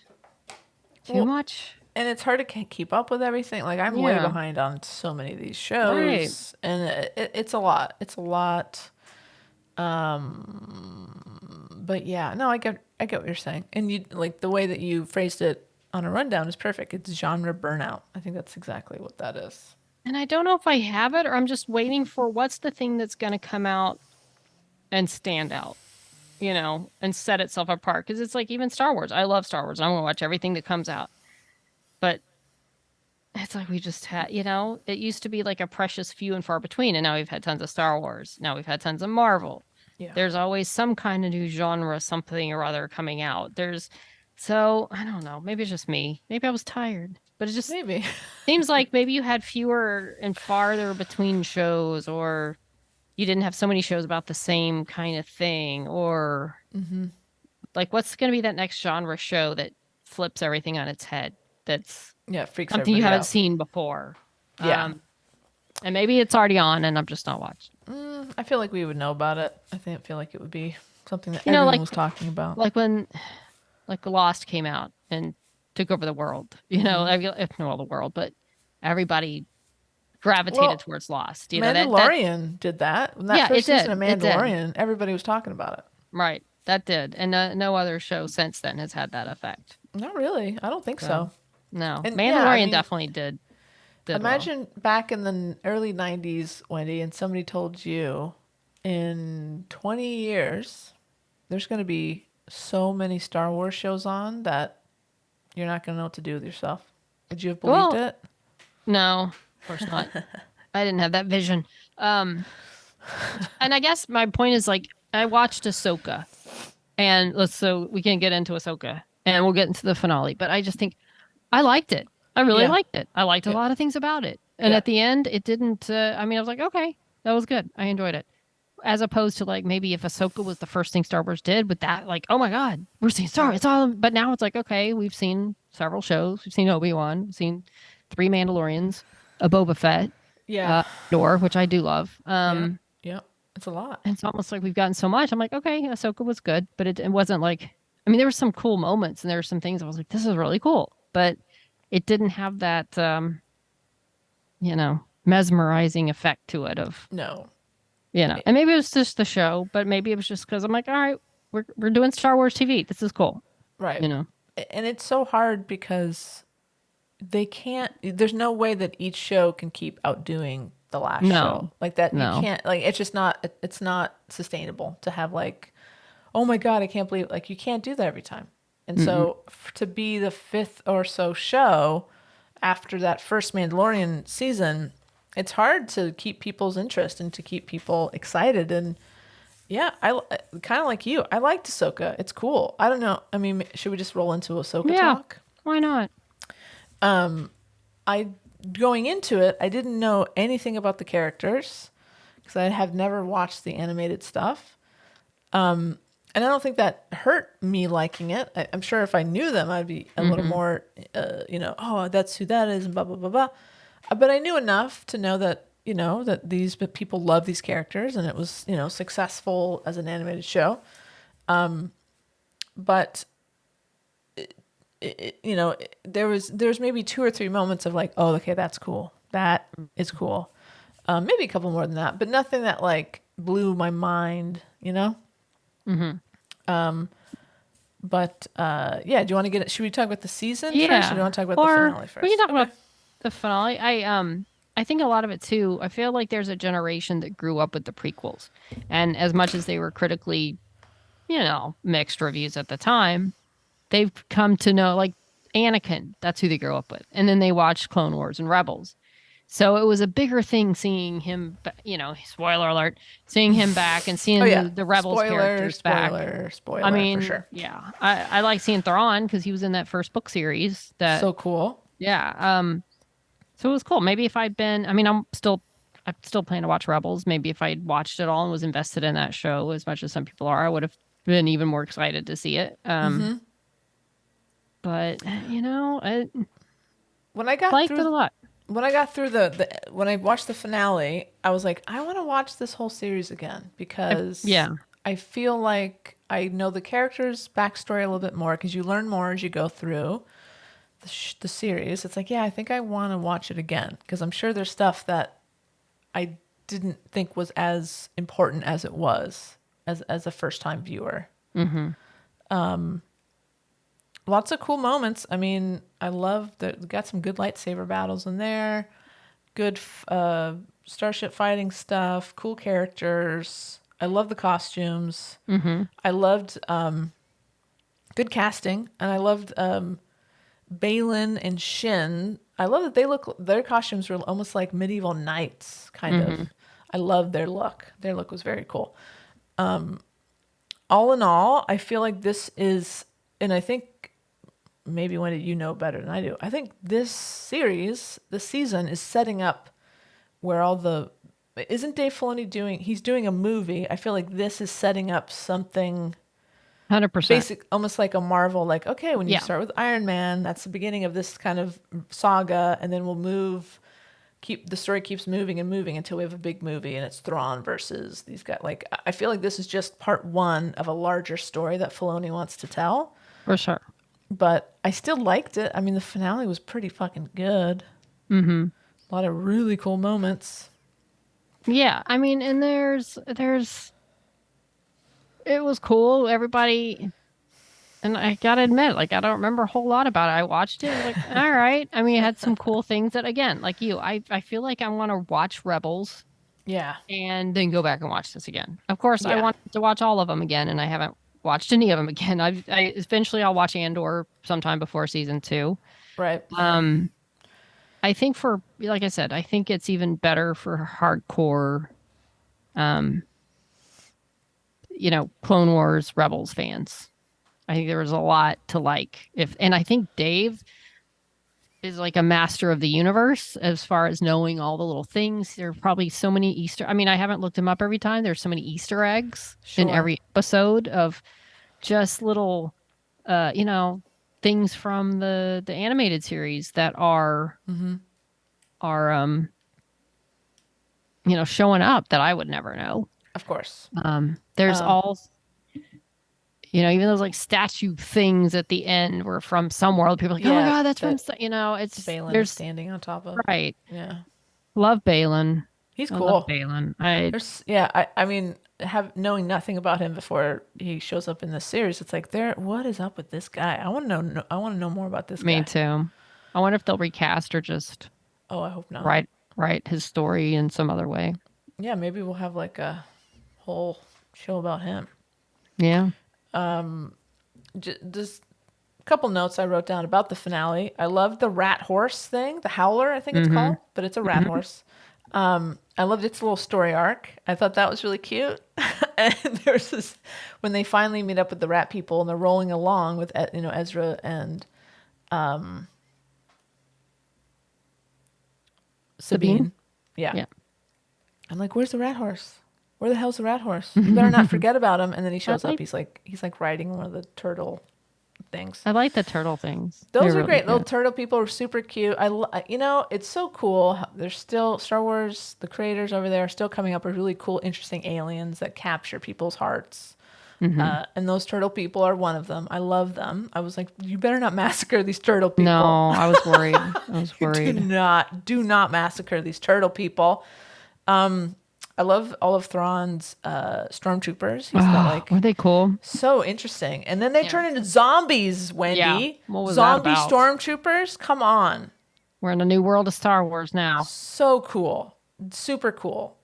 too Well, much. and it's hard to keep up with everything. Like I'm way Yeah. behind on so many of these Right. shows, and it's a lot. It's a lot. But yeah, no, I get what you're saying, and you like the way that you phrased it on a rundown is perfect. It's genre burnout. I think that's exactly what that is. And I don't know if I have it or I'm just waiting for what's the thing that's going to come out and stand out, and set itself apart. Because it's like even Star Wars. I love Star Wars. I'm going to watch everything that comes out. But it's like we just had, it used to be like a precious few and far between. And now we've had tons of Star Wars. Now we've had tons of Marvel. Yeah, There's always some kind of new genre, something or other coming out. So I don't know. Maybe it's just me. Maybe I was tired. But it just maybe. seems like maybe you had fewer and farther between shows, or you didn't have so many shows about the same kind of thing, or like what's going to be that next genre show that flips everything on its head? That's Yeah, it freaks something you everybody haven't out. seen before. Yeah. And maybe it's already on and I'm just not watching. I feel like we would know about it. I feel like it would be something that You know, everyone like was talking about. like when like Lost came out and took over the world. I feel if not all the world, but everybody gravitated Well, towards Lost. That Mandalorian did that. When that yeah, it first season of did. It did. Mandalorian, everybody was talking about it. Right. That did. And no other show since then has had that effect. Not really. I don't think so. No. And yeah, I Mandalorian mean, definitely did well. imagine back in the early 90s, Wendy, and somebody told you in 20 years, there's going to be so many Star Wars shows on that you're not going to know what to do with yourself. Would you have believed Well, it? No, of course not. I didn't have that vision. And I guess my point is like I watched Ahsoka, and so we can get into Ahsoka, and we'll get into the finale. But I just think I liked it. I really Yeah. liked it. I liked a Yeah. lot of things about it, and Yeah. at the end, it didn't. I mean, I was like, okay, that was good. I enjoyed it. As opposed to like maybe if Ahsoka was the first thing Star Wars did with that, like, oh my God, we're seeing Star Wars. It's all, but now it's like, okay, we've seen several shows. We've seen Obi-Wan. We've seen 3 Mandalorians, a Boba Fett, Yeah. Door, which I do love. Yeah. It's a lot. And it's almost like we've gotten so much. I'm like, okay, Ahsoka was good, but it wasn't like, I mean, there were some cool moments and there were some things I was like, this is really cool, but it didn't have that, mesmerizing effect to it of, No. and maybe it was just the show, but maybe it was just because I'm like, all right, we're doing Star Wars TV. This is cool. Right. You know? And it's so hard because there's no way that each show can keep outdoing the last No. show. Like that, No. you can't, like, it's just not, it's not sustainable to have like, oh my God, I can't believe, like, you can't do that every time. And so to be the 5th or so show after that first Mandalorian season, it's hard to keep people's interest and to keep people excited. And yeah, I kind of like you. I liked Ahsoka. It's cool. I don't know. I mean, should we just roll into Ahsoka Yeah. talk? Why not? I going into it, I didn't know anything about the characters because I have never watched the animated stuff. And I don't think that hurt me liking it. I'm sure if I knew them, I'd be a little more, oh, that's who that is, and blah blah blah blah. But I knew enough to know that that these people love these characters, and it was successful as an animated show. But there's maybe 2 or 3 moments of like, oh, okay, that's cool. That is cool. Maybe a couple more than that, but nothing that like blew my mind, But yeah, do you want to get it? Should we talk about the season first, or do you want to talk about the finale first? We can talk about the finale. I think a lot of it too. I feel like there's a generation that grew up with the prequels, and as much as they were critically, mixed reviews at the time, they've come to know like Anakin. That's who they grew up with, and then they watched Clone Wars and Rebels. So it was a bigger thing seeing him, spoiler alert, seeing him back and seeing the Rebels characters back. Spoiler, I mean, for sure. yeah, I like seeing Thrawn because he was in that first book series. So cool. Yeah. So it was cool. Maybe if I'd been, I mean, I'm still planning to watch Rebels. Maybe if I'd watched it all and was invested in that show as much as some people are, I would have been even more excited to see it. But I When I got liked through it a lot. when I got through when I watched the finale, I was like, I want to watch this whole series again because I feel like I know the character's backstory a little bit more because you learn more as you go through the series. It's like, yeah, I think I want to watch it again because I'm sure there's stuff that I didn't think was as important as it was as a first time viewer. Mm-hmm. Lots of cool moments. I mean, I love that we got some good lightsaber battles in there, good starship fighting stuff, cool characters. I love the costumes. Mm-hmm. I loved good casting, and I loved Balin and Shin. I love that their costumes were almost like medieval knights, kind Mm-hmm. of. I loved their look. Their look was very cool. All in all, I feel like this is, and I think maybe Wendy, you know better than I do. I think this season is setting up where isn't Dave Filoni he's doing a movie. I feel like this is setting up something 100%. basic, almost like a Marvel, like, okay, when you Yeah. start with Iron Man, that's the beginning of this kind of saga, and then the story keeps moving and moving until we have a big movie and it's Thrawn versus these guys. Like, I feel like this is just part one of a larger story that Filoni wants to tell. For sure. But I still liked it. I mean, the finale was pretty fucking good. Mm-hmm. A lot of really cool moments. Yeah, I mean, and it was cool. Everybody, and I gotta admit, like, I don't remember a whole lot about it. I watched it, like, all right. I mean, it had some cool things that, again, like you, I feel like I want to watch Rebels Yeah. and then go back and watch this again. Of course, I Yeah. want to watch all of them again, and I haven't watched any of them again. I eventually I'll watch Andor sometime before season 2. Right. I think like I said, I think it's even better for hardcore, um, Clone Wars Rebels fans. I think there was a lot to like. And I think Dave is like a master of the universe as far as knowing all the little things. There are probably so many I mean, I haven't looked them up every time. There's so many Easter eggs in Sure. every episode of just little, things from the animated series that are showing up that I would never know. Of course. There's even those like statue things at the end were from some world. People are like, oh my Yeah, God, that's that it's Balin is there's standing on top of. right. Yeah. Love Balin. He's I cool. love Balin. I mean, knowing nothing about him before he shows up in this series, it's like, what is up with this guy? I want to know. I want to know more about this guy. Me too. I wonder if they'll recast or just Oh, I hope not. write his story in some other way. Yeah, maybe we'll have like a whole show about him. Yeah. Just a couple notes I wrote down about the finale. I loved the rat horse thing, the howler, I think it's called, but it's a rat horse. I loved its little story arc. I thought that was really cute. And there's this when they finally meet up with the rat people and they're rolling along with Ezra and Sabine. Yeah. I'm like, where's the rat horse? Where the hell's the rat horse? You better not forget about him. And then he shows up. He's like riding one of the turtle things. I like the turtle things. Those They're are great. really Little good. turtle people are super cute. It's so cool. There's still Star Wars, the creators over there are still coming up with really cool, interesting aliens that capture people's hearts. And those turtle people are one of them. I love them. I was like, you better not massacre these turtle people. No, I was worried. I was worried. Do not massacre these turtle people. I love all of Thrawn's stormtroopers. He's got like Were they cool? so interesting. And then they turn into zombies, Wendy. Yeah. What was Zombie that about? stormtroopers? Come on. We're in a new world of Star Wars now. So cool. Super cool.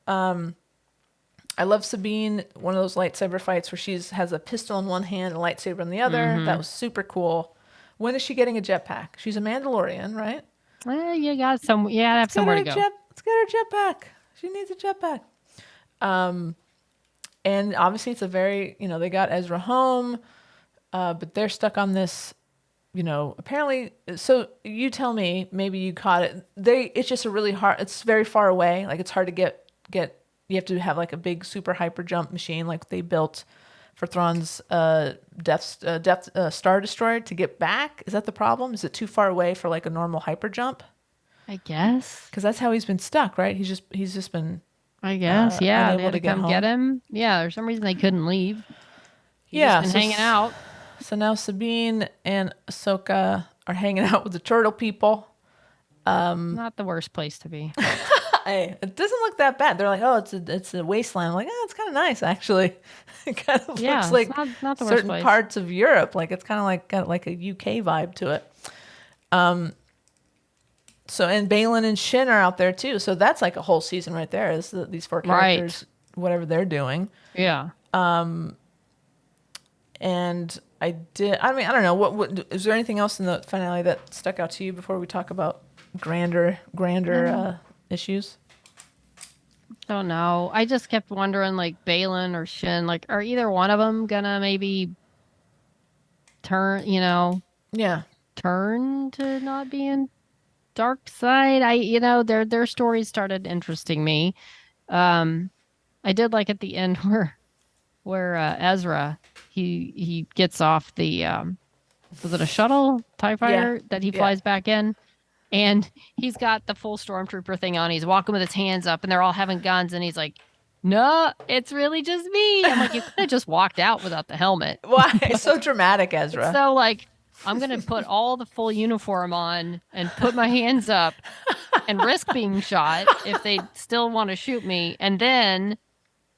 I love Sabine, one of those lightsaber fights where she has a pistol in one hand and a lightsaber in the other. That was super cool. When is she getting a jetpack? She's a Mandalorian, right? You got some. Yeah, I have somewhere to go. Let's get her a jetpack. She needs a jetpack. And obviously it's a very, they got Ezra home, but they're stuck on this, apparently. So you tell me, maybe you caught it. It's just a really hard, it's very far away. Like it's hard to get, you have to have like a big super hyper jump machine like they built for Thrawn's Death Star Destroyer to get back. Is that the problem? Is it too far away for like a normal hyper jump? I guess. Because that's how he's been stuck, right? He's just been, I guess, yeah. They unable had to to get come home. get him. Yeah, there's some reason they couldn't leave. He's Yeah, just been hanging out. So now Sabine and Ahsoka are hanging out with the turtle people. Not the worst place to be. Hey, it doesn't look that bad. They're like, oh, it's a wasteland. I'm like, oh, it's kind of nice actually. It kind of Yeah, looks it's like not the worst certain place. parts of Europe. Like it's kind of like got like a UK vibe to it. So and Balin and Shin are out there too. So that's like a whole season right there. Is these 4 characters, whatever they're doing. Yeah. And I mean, I don't know. What is there anything else in the finale that stuck out to you before we talk about grander issues? Don't know. I just kept wondering, like, Balin or Shin, like, are either one of them gonna maybe turn, Yeah. turn to not being dark side? Their stories started interesting me. I did like at the end where Ezra he gets off the was it a shuttle TIE fighter that he flies back in, and he's got the full stormtrooper thing on. He's walking with his hands up, and they're all having guns, and he's like, "No, it's really just me." I'm like, you could have just walked out without the helmet. Why? It's so dramatic, Ezra. So like, I'm gonna put all the full uniform on and put my hands up and risk being shot if they still want to shoot me, and then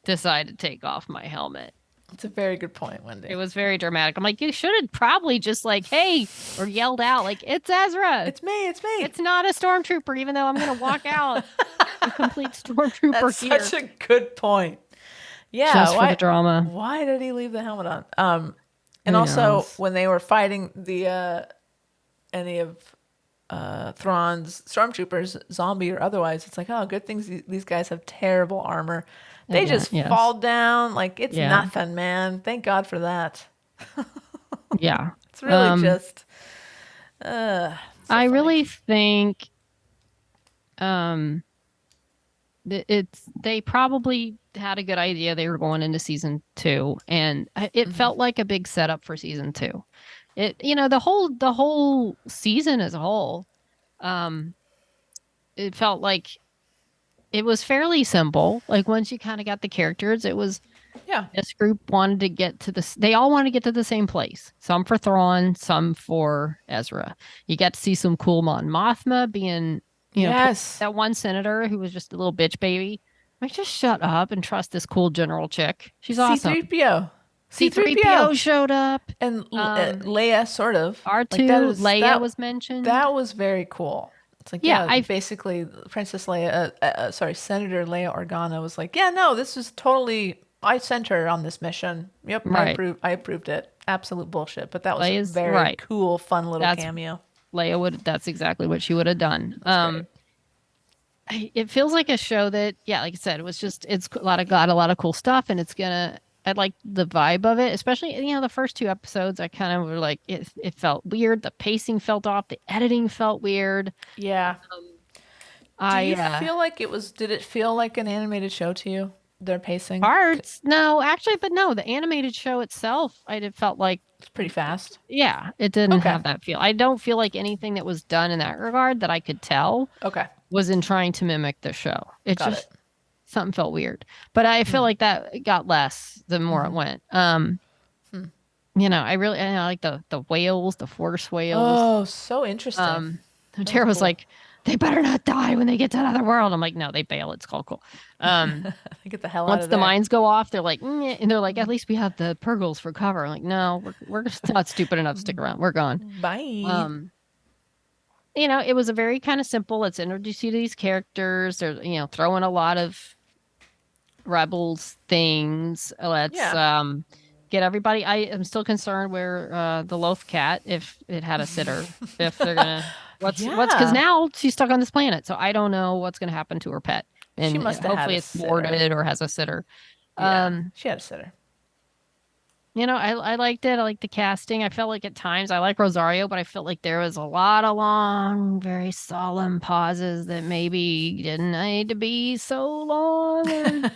decide to take off my helmet. It's a very good point, Wendy. It was very dramatic. I'm like, you should have probably just like, hey, or yelled out like, it's Ezra. It's me. It's me. It's not a stormtrooper, even though I'm going to walk out a complete stormtrooper That's here. such a good point. Yeah. Just for the drama. Why did he leave the helmet on? And Who also knows? when they were fighting the any of Thrawn's stormtroopers, zombie or otherwise, it's like, oh, good things these guys have terrible armor. They just fall down like it's nothing, man. Thank God for that. Yeah. It's really just. So I funny. really think they probably had a good idea they were going into season 2, and it felt like a big setup for season 2. The whole season as a whole, it felt like it was fairly simple. Like once you kind of got the characters, it was this group wanted to get to they all wanted to get to the same place. Some for Thrawn, some for Ezra. You got to see some cool Mon Mothma being, that one senator who was just a little bitch baby. Like, just shut up and trust this cool general chick. She's awesome. C-3PO. C-3PO showed up. And Leia, sort of. R2, Leia was mentioned. That was very cool. It's like, basically, Princess Leia, Senator Leia Organa was like, yeah, no, this is totally, I sent her on this mission. Yep, right. I approved it. Absolute bullshit. But that was a very cool, fun little cameo. Leia that's exactly what she would have done. It feels like a show that, like I said, it's got a lot of cool stuff, and I like the vibe of it, especially, the first 2 episodes. I kind of were like, it felt weird. The pacing felt off. The editing felt weird. Yeah. Do you feel like did it feel like an animated show to you? Their pacing? Parts? No, actually, but no, the animated show itself, it felt like it's pretty fast. Yeah, it didn't have that feel. I don't feel like anything that was done in that regard that I could tell was in trying to mimic the show. Something felt weird, but I feel like that got less the more it went. I like the whales, the force whales. Oh, so interesting. Tara was like, they better not die when they get to another world. I'm like, no, they bail. It's called cool. Get the hell out once of there. the mines go off, they're like, and they're like, at least we have the Purgles for cover. I'm like, no, we're just not stupid enough to stick around. We're gone. Bye. It was a very kind of simple. Let's introduce you to these characters. They're throwing a lot of Rebels things. Let's get everybody. I am still concerned where the Loth cat, if it had a sitter, if they're gonna because now she's stuck on this planet, so I don't know what's gonna happen to her pet, and she must have hopefully it's boarded or has a sitter. She had a sitter. I liked it. I liked the casting. I felt like at times I like Rosario, but I felt like there was a lot of long, very solemn pauses that maybe didn't need to be so long. Or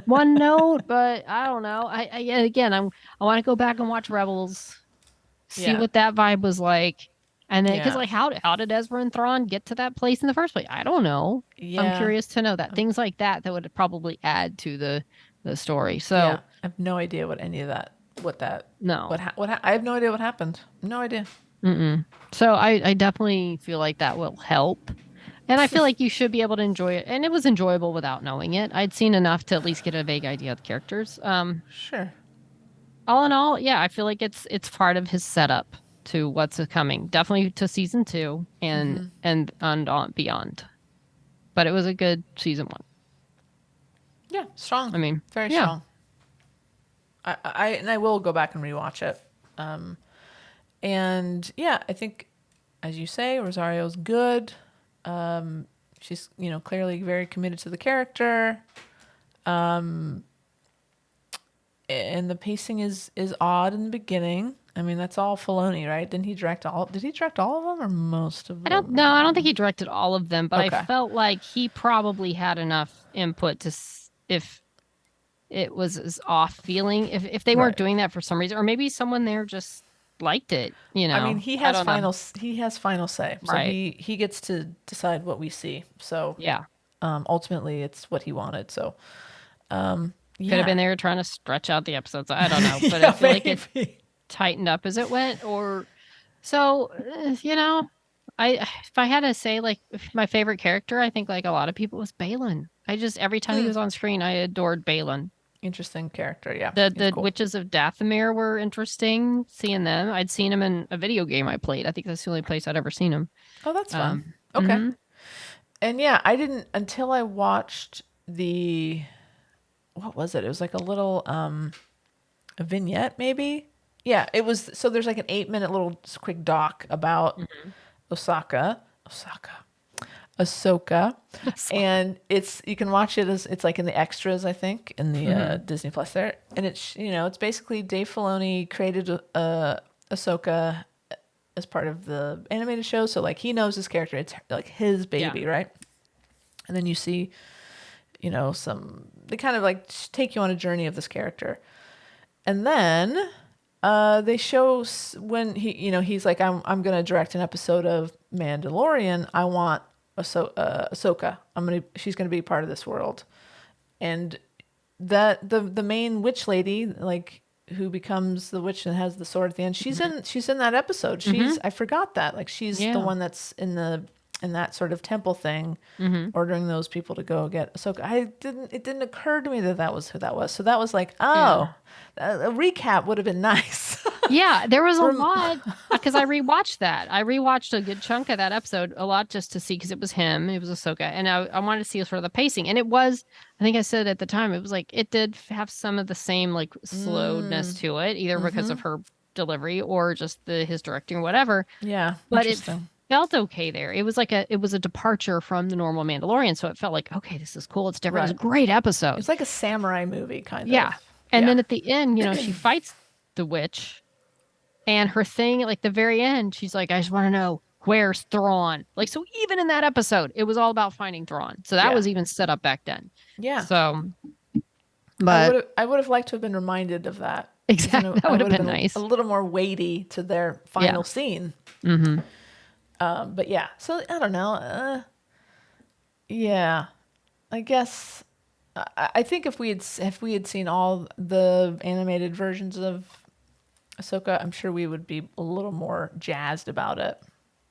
one note, but I don't know. I want to go back and watch Rebels, see what that vibe was like, and then because how did Ezra and Thrawn get to that place in the first place? I don't know. Yeah. I'm curious to know that. Things like that would probably add to the story. So Yeah. I have no idea what any of that, no. I have no idea what happened. No idea. So I definitely feel like that will help. And I feel like you should be able to enjoy it. And it was enjoyable without knowing it. I'd seen enough to at least get a vague idea of the characters. Sure. All in all, yeah, I feel like it's part of his setup to what's coming. Definitely to season 2 and on beyond. But it was a good season 1. Yeah. Strong. I mean, very yeah. strong. I will go back and rewatch it. And yeah, I think, as you say, Rosario's good. She's, clearly very committed to the character. And the pacing is odd in the beginning. I mean, that's all Filoni, right? Did he direct all of them or most of them? I don't think he directed all of them, but Okay. I felt like he probably had enough input to if it was off feeling, if they weren't Right. doing that for some reason, or maybe someone there just liked it, I mean, he has final say. So Right. he gets to decide what we see. So Yeah. ultimately it's what he wanted. So Could have been there trying to stretch out the episodes. I don't know, but Yeah, I feel like it maybe. tightened up as it went. Or so, if I had to say like my favorite character, I think like a lot of people was Balin. I just every time he was on screen, I adored Balin. Interesting character. Yeah. The he's cool. Witches of Dathomir were interesting. Seeing them, I'd seen him in a video game I played. I think that's the only place I'd ever seen him. Oh, that's fun. Okay. And yeah, I didn't until I watched what was it? It was like a little a vignette maybe. Yeah, it was. So there's like an 8-minute little quick doc about Ahsoka, and you can watch it it's like in the extras, I think, in the Disney Plus there, and it's basically Dave Filoni created Ahsoka as part of the animated show, so like he knows his character, it's like his baby, right? And then you see, they kind of like take you on a journey of this character, and then they show when he's like, I'm gonna direct an episode of Mandalorian. I want Ahsoka. She's gonna be part of this world, and that the main witch lady, like who becomes the witch and has the sword at the end. She's in that episode. I forgot that. Like she's the one that's in that sort of temple thing, ordering those people to go get Ahsoka. It didn't occur to me that was who that was. So that was like, a recap would have been nice. Yeah, there was a lot because I rewatched that. I rewatched a good chunk of that episode, a lot just to see because it was him, it was Ahsoka, and I wanted to see sort of the pacing. And it was, I think I said at the time, it was like it did have some of the same like slowness to it, either because of her delivery or just his directing or whatever. Yeah, but interesting. It felt okay there. It was like it was a departure from the normal Mandalorian, so it felt like, okay, this is cool. It's different. It was a great episode. It's like a samurai movie kind of. Yeah. And then at the end, she fights the witch, and her thing, like the very end, she's like, I just want to know where's Thrawn. Like, so even in that episode, it was all about finding Thrawn. So that was even set up back then. Yeah. So, but I would have liked to have been reminded of that. Exactly. That would have been nice. A little more weighty to their final scene. But yeah, so I don't know. Yeah, I guess I think if we had seen all the animated versions of Ahsoka, I'm sure we would be a little more jazzed about it.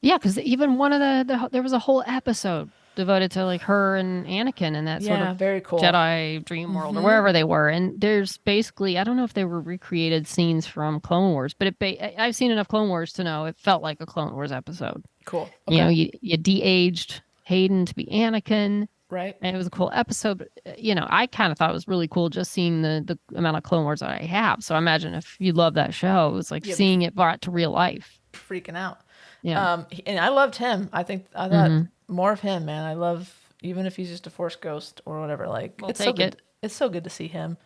Yeah, because even one of there was a whole episode devoted to like her and Anakin and that sort of very cool Jedi dream world or wherever they were. And there's basically, I don't know if they were recreated scenes from Clone Wars, but I've seen enough Clone Wars to know it felt like a Clone Wars episode. Cool. Okay. You de-aged Hayden to be Anakin. Right. And it was a cool episode. But, I kind of thought it was really cool just seeing the amount of Clone Wars that I have. So I imagine if you love that show, it was like seeing it brought to real life. Freaking out. Yeah. And I loved him. I thought more of him, man. I love, even if he's just a Force ghost or whatever, like We'll it's take so good. it. It's so good to see him.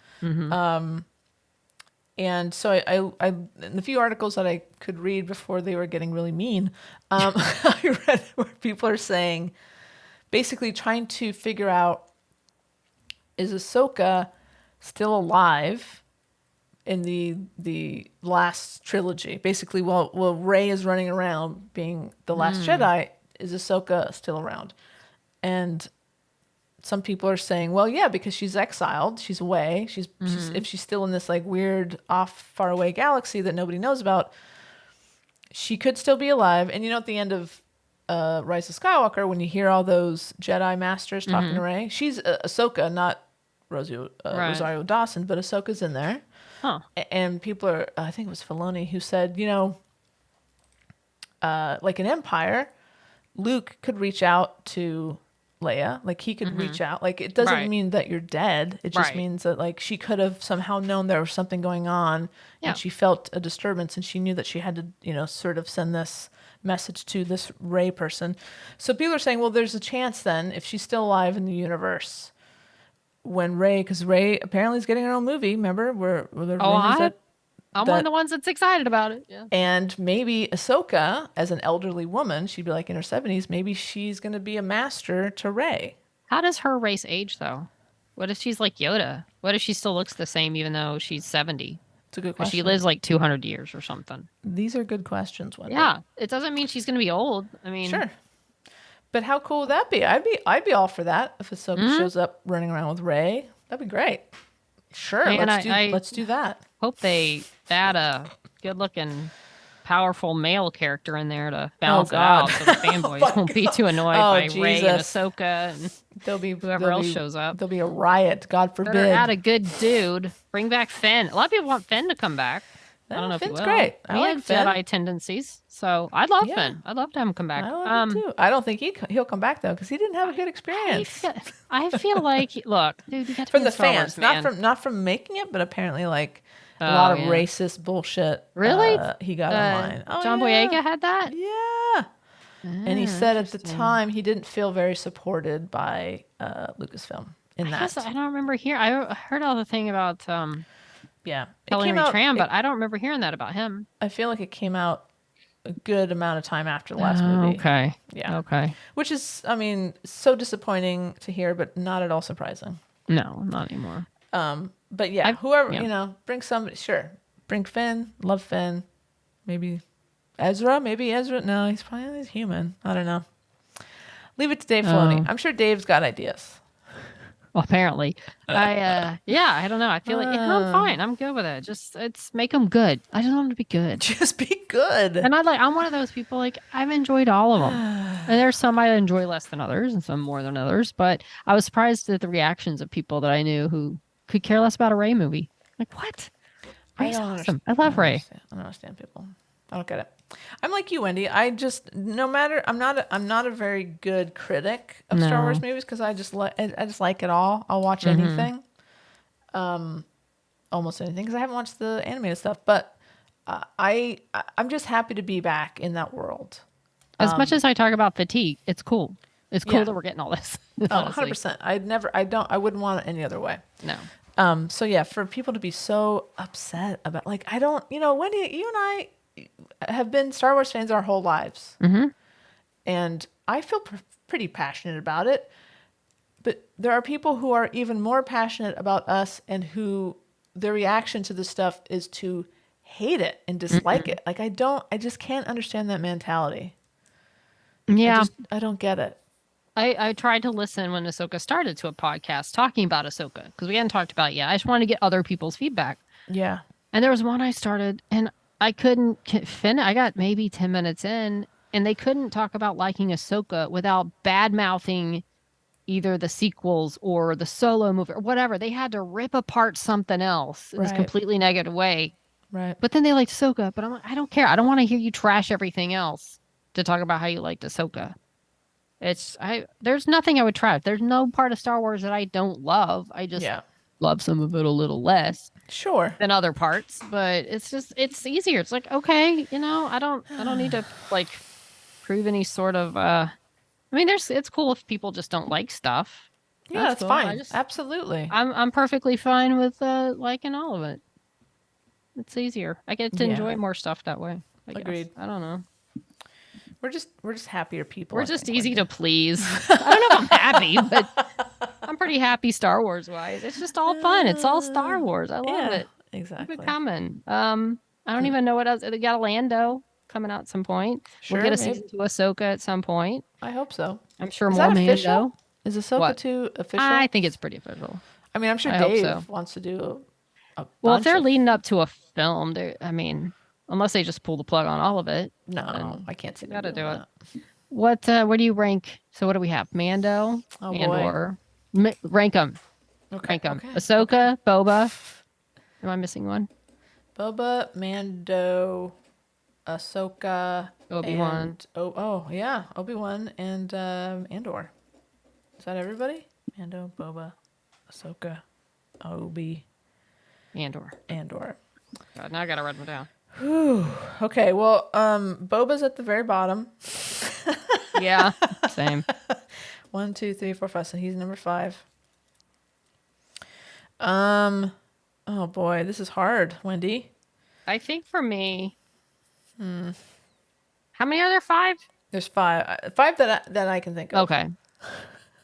And so I in the few articles that I could read before they were getting really mean, I read where people are saying, basically trying to figure out, is Ahsoka still alive in the last trilogy? Basically, while Rey is running around being the last Jedi, is Ahsoka still around? And some people are saying, well, yeah, because she's exiled, she's away, she's if she's still in this like weird off far away galaxy that nobody knows about, she could still be alive. And at the end of Rise of Skywalker, when you hear all those Jedi masters talking to Rey, she's Ahsoka, not Rosario Dawson, but Ahsoka's in there. Huh. And people are, I think it was Filoni who said, like an Empire, Luke could reach out to Leia. Like he could reach out. Like it doesn't mean that you're dead. It just means that like she could have somehow known there was something going on, and she felt a disturbance, and she knew that she had to, sort of send this message to this Rey person. So people are saying, well, there's a chance then if she's still alive in the universe, when because Rey apparently is getting her own movie. Remember, where the rumors I'm one of the ones that's excited about it. Yeah. And maybe Ahsoka, as an elderly woman, she'd be like in her 70s, maybe she's going to be a master to Rey. How does her race age, though? What if she's like Yoda? What if she still looks the same even though she's 70? It's a good question. She lives like 200 years or something. These are good questions, Wendy. Yeah. It doesn't mean she's going to be old. I mean... Sure. But how cool would that be? I'd be all for that if Ahsoka shows up running around with Rey. That'd be great. Sure, let's do that. Hope they add a good-looking, powerful male character in there to balance it out, so the fanboys won't be too annoyed by Rey and Ahsoka and whoever else shows up. There'll be a riot. God forbid. Better add a good dude. Bring back Finn. A lot of people want Finn to come back. I don't know Finn's if he will. great. I He like had Finn. Jedi tendencies, so I'd love Finn. I'd love to have him come back. I love him too. I don't think he'll come back though because he didn't have a good experience. I feel like, look, dude, you got to from be the Star Wars, fans, not from making it, but apparently like a lot of racist bullshit. Really? He got online. John Boyega had that? Yeah. And he said at the time he didn't feel very supported by Lucasfilm in that. I don't remember hearing. I heard all the thing about yeah, Hillary Tran, but I don't remember hearing that about him. I feel like it came out a good amount of time after the last movie. Okay. Yeah. Okay. Which is, I mean, so disappointing to hear, but not at all surprising. No, not anymore. But yeah, whoever, bring somebody, sure. Bring Finn, love Finn. Maybe Ezra. No, he's human. I don't know. Leave it to Dave Filoni. I'm sure Dave's got ideas. Well, apparently. I don't know. I feel like I'm fine. I'm good with it. Just make them good. I just want them to be good. Just be good. And I'm one of those people, like, I've enjoyed all of them. And there's some I enjoy less than others and some more than others. But I was surprised at the reactions of people that I knew who could care less about a Rey movie. Like, what? Rey's awesome. I love Rey. I don't understand people. I don't get it. I'm like you, Wendy. I just, no matter, I'm not a very good critic of Star Wars movies because I just like it all. I'll watch anything, almost anything, because I haven't watched the animated stuff. But I'm just happy to be back in that world. As much as I talk about fatigue, it's cool. It's cool that we're getting all this. 100%. I wouldn't want it any other way. No. So yeah, for people to be so upset about, like, Wendy, you and I have been Star Wars fans our whole lives. Mm-hmm. And I feel pretty passionate about it. But there are people who are even more passionate about us and who their reaction to this stuff is to hate it and dislike it. Like, I just can't understand that mentality. Yeah. I don't get it. I tried to listen when Ahsoka started to a podcast talking about Ahsoka because we hadn't talked about it yet. I just wanted to get other people's feedback. Yeah. And there was one I started and I couldn't finish. I got maybe 10 minutes in and they couldn't talk about liking Ahsoka without bad-mouthing either the sequels or the solo movie or whatever. They had to rip apart something else in this completely negative way. Right. But then they liked Ahsoka. But I'm like, I don't care. I don't want to hear you trash everything else to talk about how you liked Ahsoka. There's nothing I would trash. There's no part of Star Wars that I don't love. I just love some of it a little less. Sure. Than other parts. But it's easier. It's like, okay, I don't need to like prove any sort of I mean, it's cool if people just don't like stuff. Yeah, that's cool. Fine. Absolutely. I'm perfectly fine with liking all of it. It's easier. I get to enjoy more stuff that way. Agreed. I don't know. We're just happier people. We're just easy to please. I don't know if I'm happy, but I'm pretty happy Star Wars wise. It's just all fun. It's all Star Wars. I love it. Exactly. Keep it coming. I don't even know what else. They got a Lando coming out at some point. Sure, we'll get a season 2 Ahsoka at some point. I hope so. I'm sure more Mando. Is Ahsoka What? 2 official? I think it's pretty official. I mean, I'm sure I hope Dave so. wants to do a Well, if bunch they're of... leading up to a film, I mean, unless they just pull the plug on all of it, No, then I can't see you them gotta doing do it. that. What do you rank? So what do we have? Mando, Oh, boy. Andor. Rank them. Okay, Rank them. okay, Ahsoka, Boba. Am I missing one? Boba, Mando, Ahsoka, Obi-Wan. and yeah, Obi-Wan and Andor. Is that everybody? Mando, Boba, Ahsoka, Obi, Andor. Andor. God, now I gotta write them down. Whew. Okay, well, Boba's at the very bottom. Yeah, same. 1, 2, 3, 4, 5. So he's number 5. Oh boy, this is hard, Wendy. I think for me, how many are there? 5? There's 5. 5 that I can think of. Okay.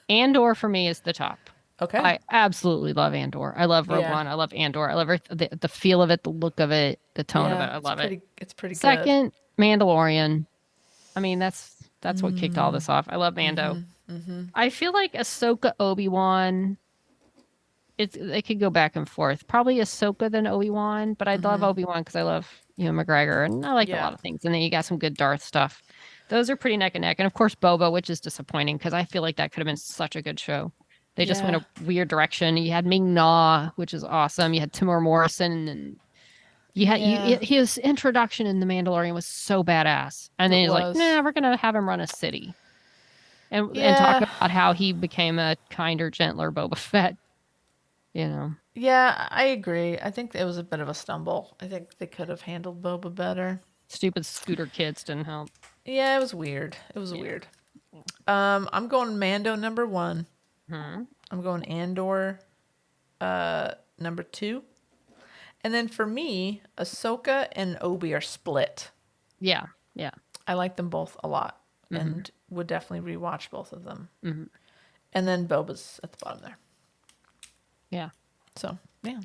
Andor for me is the top. Okay. I absolutely love Andor. I love Rogue Yeah. One. I love Andor. I love the feel of it, the look of it, the tone of it. I love it. It's pretty good. Second, Mandalorian. I mean, that's what kicked all this off. I love Mando. I feel like Ahsoka, Obi-Wan. It could go back and forth. Probably Ahsoka than Obi-Wan, but I love Obi-Wan because I love Ewan McGregor and I like a lot of things. And then you got some good Darth stuff. Those are pretty neck and neck. And of course, Boba, which is disappointing because I feel like that could have been such a good show. They just went a weird direction. You had Ming Na, which is awesome. You had Timur Morrison, and you had his introduction in The Mandalorian was so badass. And then he's like, "Nah, we're gonna have him run a city," and talk about how he became a kinder, gentler Boba Fett. You know. Yeah, I agree. I think it was a bit of a stumble. I think they could have handled Boba better. Stupid scooter kids didn't help. Yeah, it was weird. It was weird. I'm going Mando number 1. I'm going Andor number 2. And then for me, Ahsoka and Obi are split. Yeah, yeah. I like them both a lot and would definitely rewatch both of them. And then Boba's at the bottom there. Yeah. So, yeah.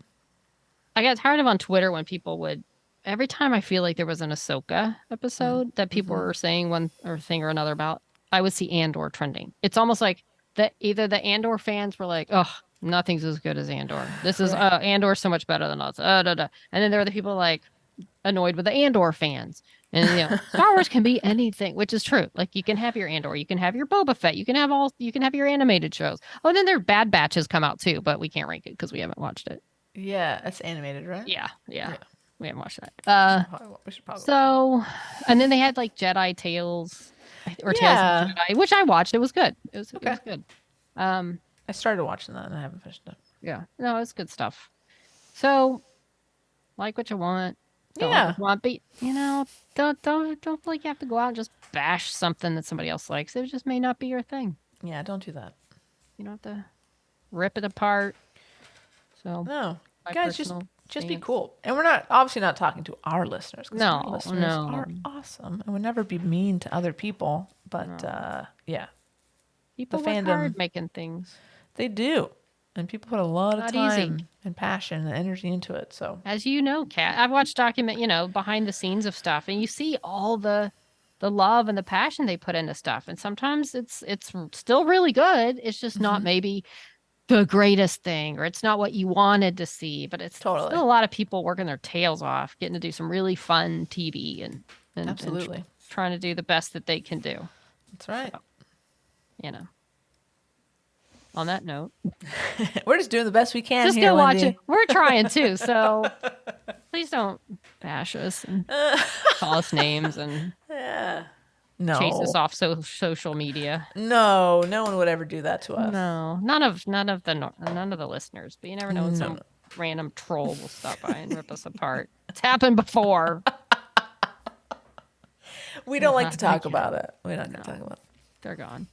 I got tired of on Twitter when people would, every time I feel like there was an Ahsoka episode that people were saying one or thing or another about, I would see Andor trending. It's almost like that either the Andor fans were like, oh, nothing's as good as Andor. This is Andor's so much better than us. And then there were the people like annoyed with the Andor fans. And Star Wars can be anything, which is true. Like you can have your Andor, you can have your Boba Fett, you can have your animated shows. Oh, and then their Bad Batch has come out too, but we can't rank it because we haven't watched it. Yeah, that's animated, right? Yeah. We haven't watched that. We should probably So, and then they had like Jedi Tales or Tales of the Jedi, which I watched. It was good. It was good. I started watching that and I haven't finished it. Yeah. No, it's good stuff. So, like what you want. Don't like what you want, but don't feel like you have to go out and just bash something that somebody else likes. It just may not be your thing. Yeah, don't do that. You don't have to rip it apart. So No, my guys, personal just be stance. cool. And we're obviously not talking to our listeners. 'Cause our No, listeners no. are awesome and would never be mean to other people. But yeah, People the work fandom- hard making things. they do, and people put a lot of Not time easy. and passion and energy into it. So As you know, Kat, I've watched behind the scenes of stuff, and you see all the love and the passion they put into stuff. And sometimes it's still really good. It's just not maybe the greatest thing, or it's not what you wanted to see, but it's Totally. still a lot of people working their tails off, getting to do some really fun TV and Absolutely. trying to do the best that they can do. that's right. On that note, We're just doing the best we can. just here, go watch Wendy. it. We're trying too, so please don't bash us and call us names and No, chase us off social media. no one would ever do that to us. No, none of the listeners. But you never know when some random troll will stop by and rip us apart. It's happened before. We don't like to talk about it. We're not going to talk about it. They're gone.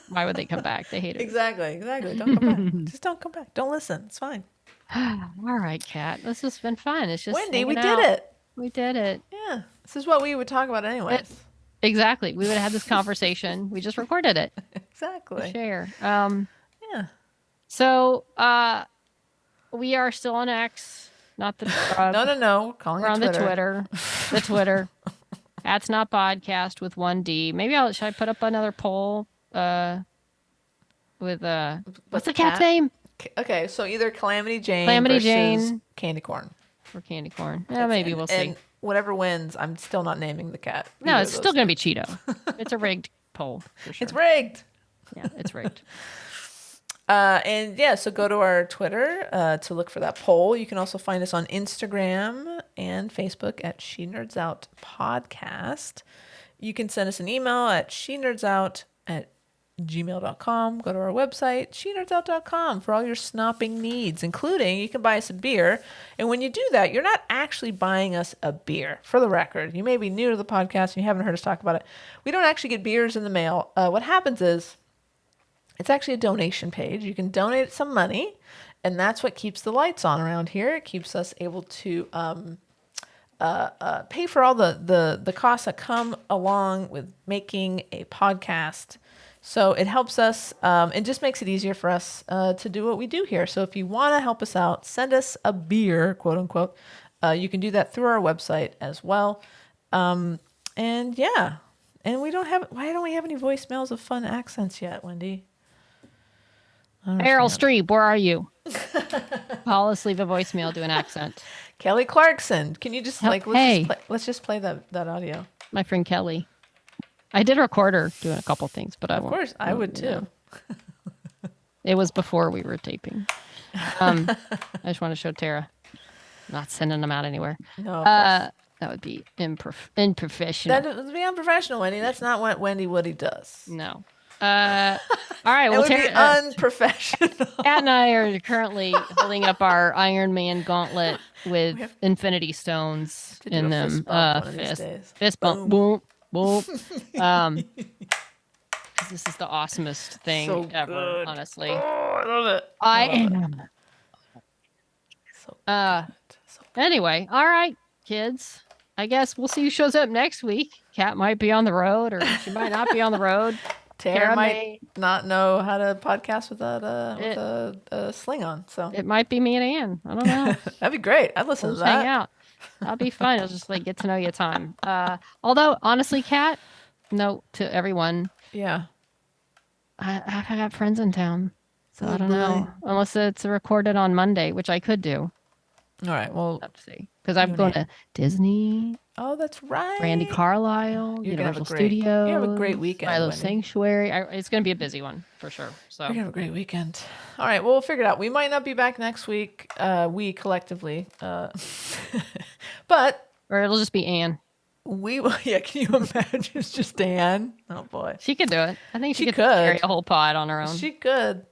Why would they come back? They hate it. Exactly. Don't come back. Just don't come back. Don't listen. It's fine. All right, Kat. This has been fun. It's just Wendy, we hanging out. did it. We did it. Yeah. This is what we would talk about anyways. Exactly. We would have had this conversation. We just recorded it. Exactly. Share. Yeah. So we are still on X, not the No. Calling We're it on Twitter. the Twitter. That's not podcast with 1D. Maybe should I put up another poll? what's the the cat's cat? name? Okay, so either Calamity Jane Calamity versus Jane. Candy Corn. Or candy corn. Yeah, maybe we'll see. And whatever wins, I'm still not naming the cat. No, either it's of still those going to be two. Cheeto. It's a rigged poll for sure. It's rigged. Yeah, it's rigged. And yeah, so go to our Twitter to look for that poll. You can also find us on Instagram and Facebook at She Nerds Out Podcast. You can send us an email at shenerdsout@gmail.com. Go to our website, shenerdsout.com, for all your snopping needs, including you can buy us a beer. And when you do that, you're not actually buying us a beer. For the record, you may be new to the podcast and you haven't heard us talk about it. We don't actually get beers in the mail. What happens is it's actually a donation page. You can donate some money, and that's what keeps the lights on around here. It keeps us able to pay for all the costs that come along with making a podcast. So it helps us and just makes it easier for us to do what we do here. So if you want to help us out, send us a beer, quote unquote. You can do that through our website as well. And yeah, and why don't we have any voicemails of fun accents yet, Wendy? Meryl Streep, where are you? Call us, leave a voicemail, do an accent. Kelly Clarkson, can you just let's just play that audio. My friend Kelly. I did record her doing a couple things, but of course I would too. It was before we were taping. I just want to show Tara. Not sending them out anywhere. No, of course. That would be unprofessional. That would be unprofessional, Wendy. That's not what Wendy Woody does. No. All right. Well, it would be unprofessional. Kat and I are currently holding up our Iron Man gauntlet with Infinity Stones in them. Fist bump. Boom. Boom. This is the awesomest thing ever, good. honestly. Oh, I love it. I am. So good. Anyway, all right, kids. I guess we'll see who shows up next week. Kat might be on the road, or she might not be on the road. Tara might not know how to podcast without a sling on. So it might be me and Ann. I don't know. That'd be great. I'd listen to that. Hang out. That'll be fun. It'll just get to know you time. Although honestly, Kat, note to everyone. Yeah. I got friends in town, so I don't know unless it's recorded on Monday, which I could do. All right. Well, I'll have to see because I'm going to Disney. Oh, that's right. Brandy Carlisle, Universal Studios. You have a great weekend. Milo Sanctuary. It's going to be a busy one for sure. So you're gonna have a great weekend. All right. Well, we'll figure it out. We might not be back next week. We collectively, but or it'll just be Ann. Yeah. Can you imagine? It's just Ann. Oh boy. She could do it. I think she could could carry a whole pod on her own. She could.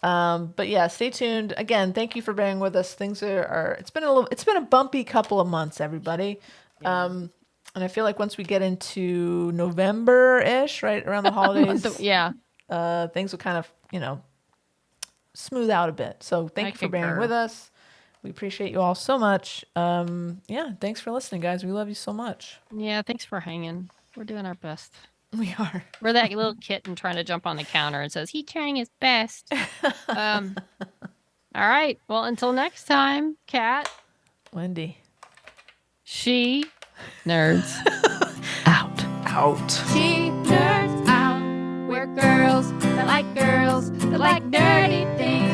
But yeah, stay tuned. Again, thank you for bearing with us. Things are it's been a bumpy couple of months, everybody. Yeah. And I feel like once we get into November-ish, right around the holidays, things will kind of, smooth out a bit. So thank you for bearing with us. We appreciate you all so much. Thanks for listening, guys. We love you so much. Yeah, thanks for hanging. We're doing our best. We are. We're that little kitten trying to jump on the counter and says, he's trying his best. All right. Well, until next time, Kat. Wendy. She nerds out. She nerds out. We're girls that like nerdy things.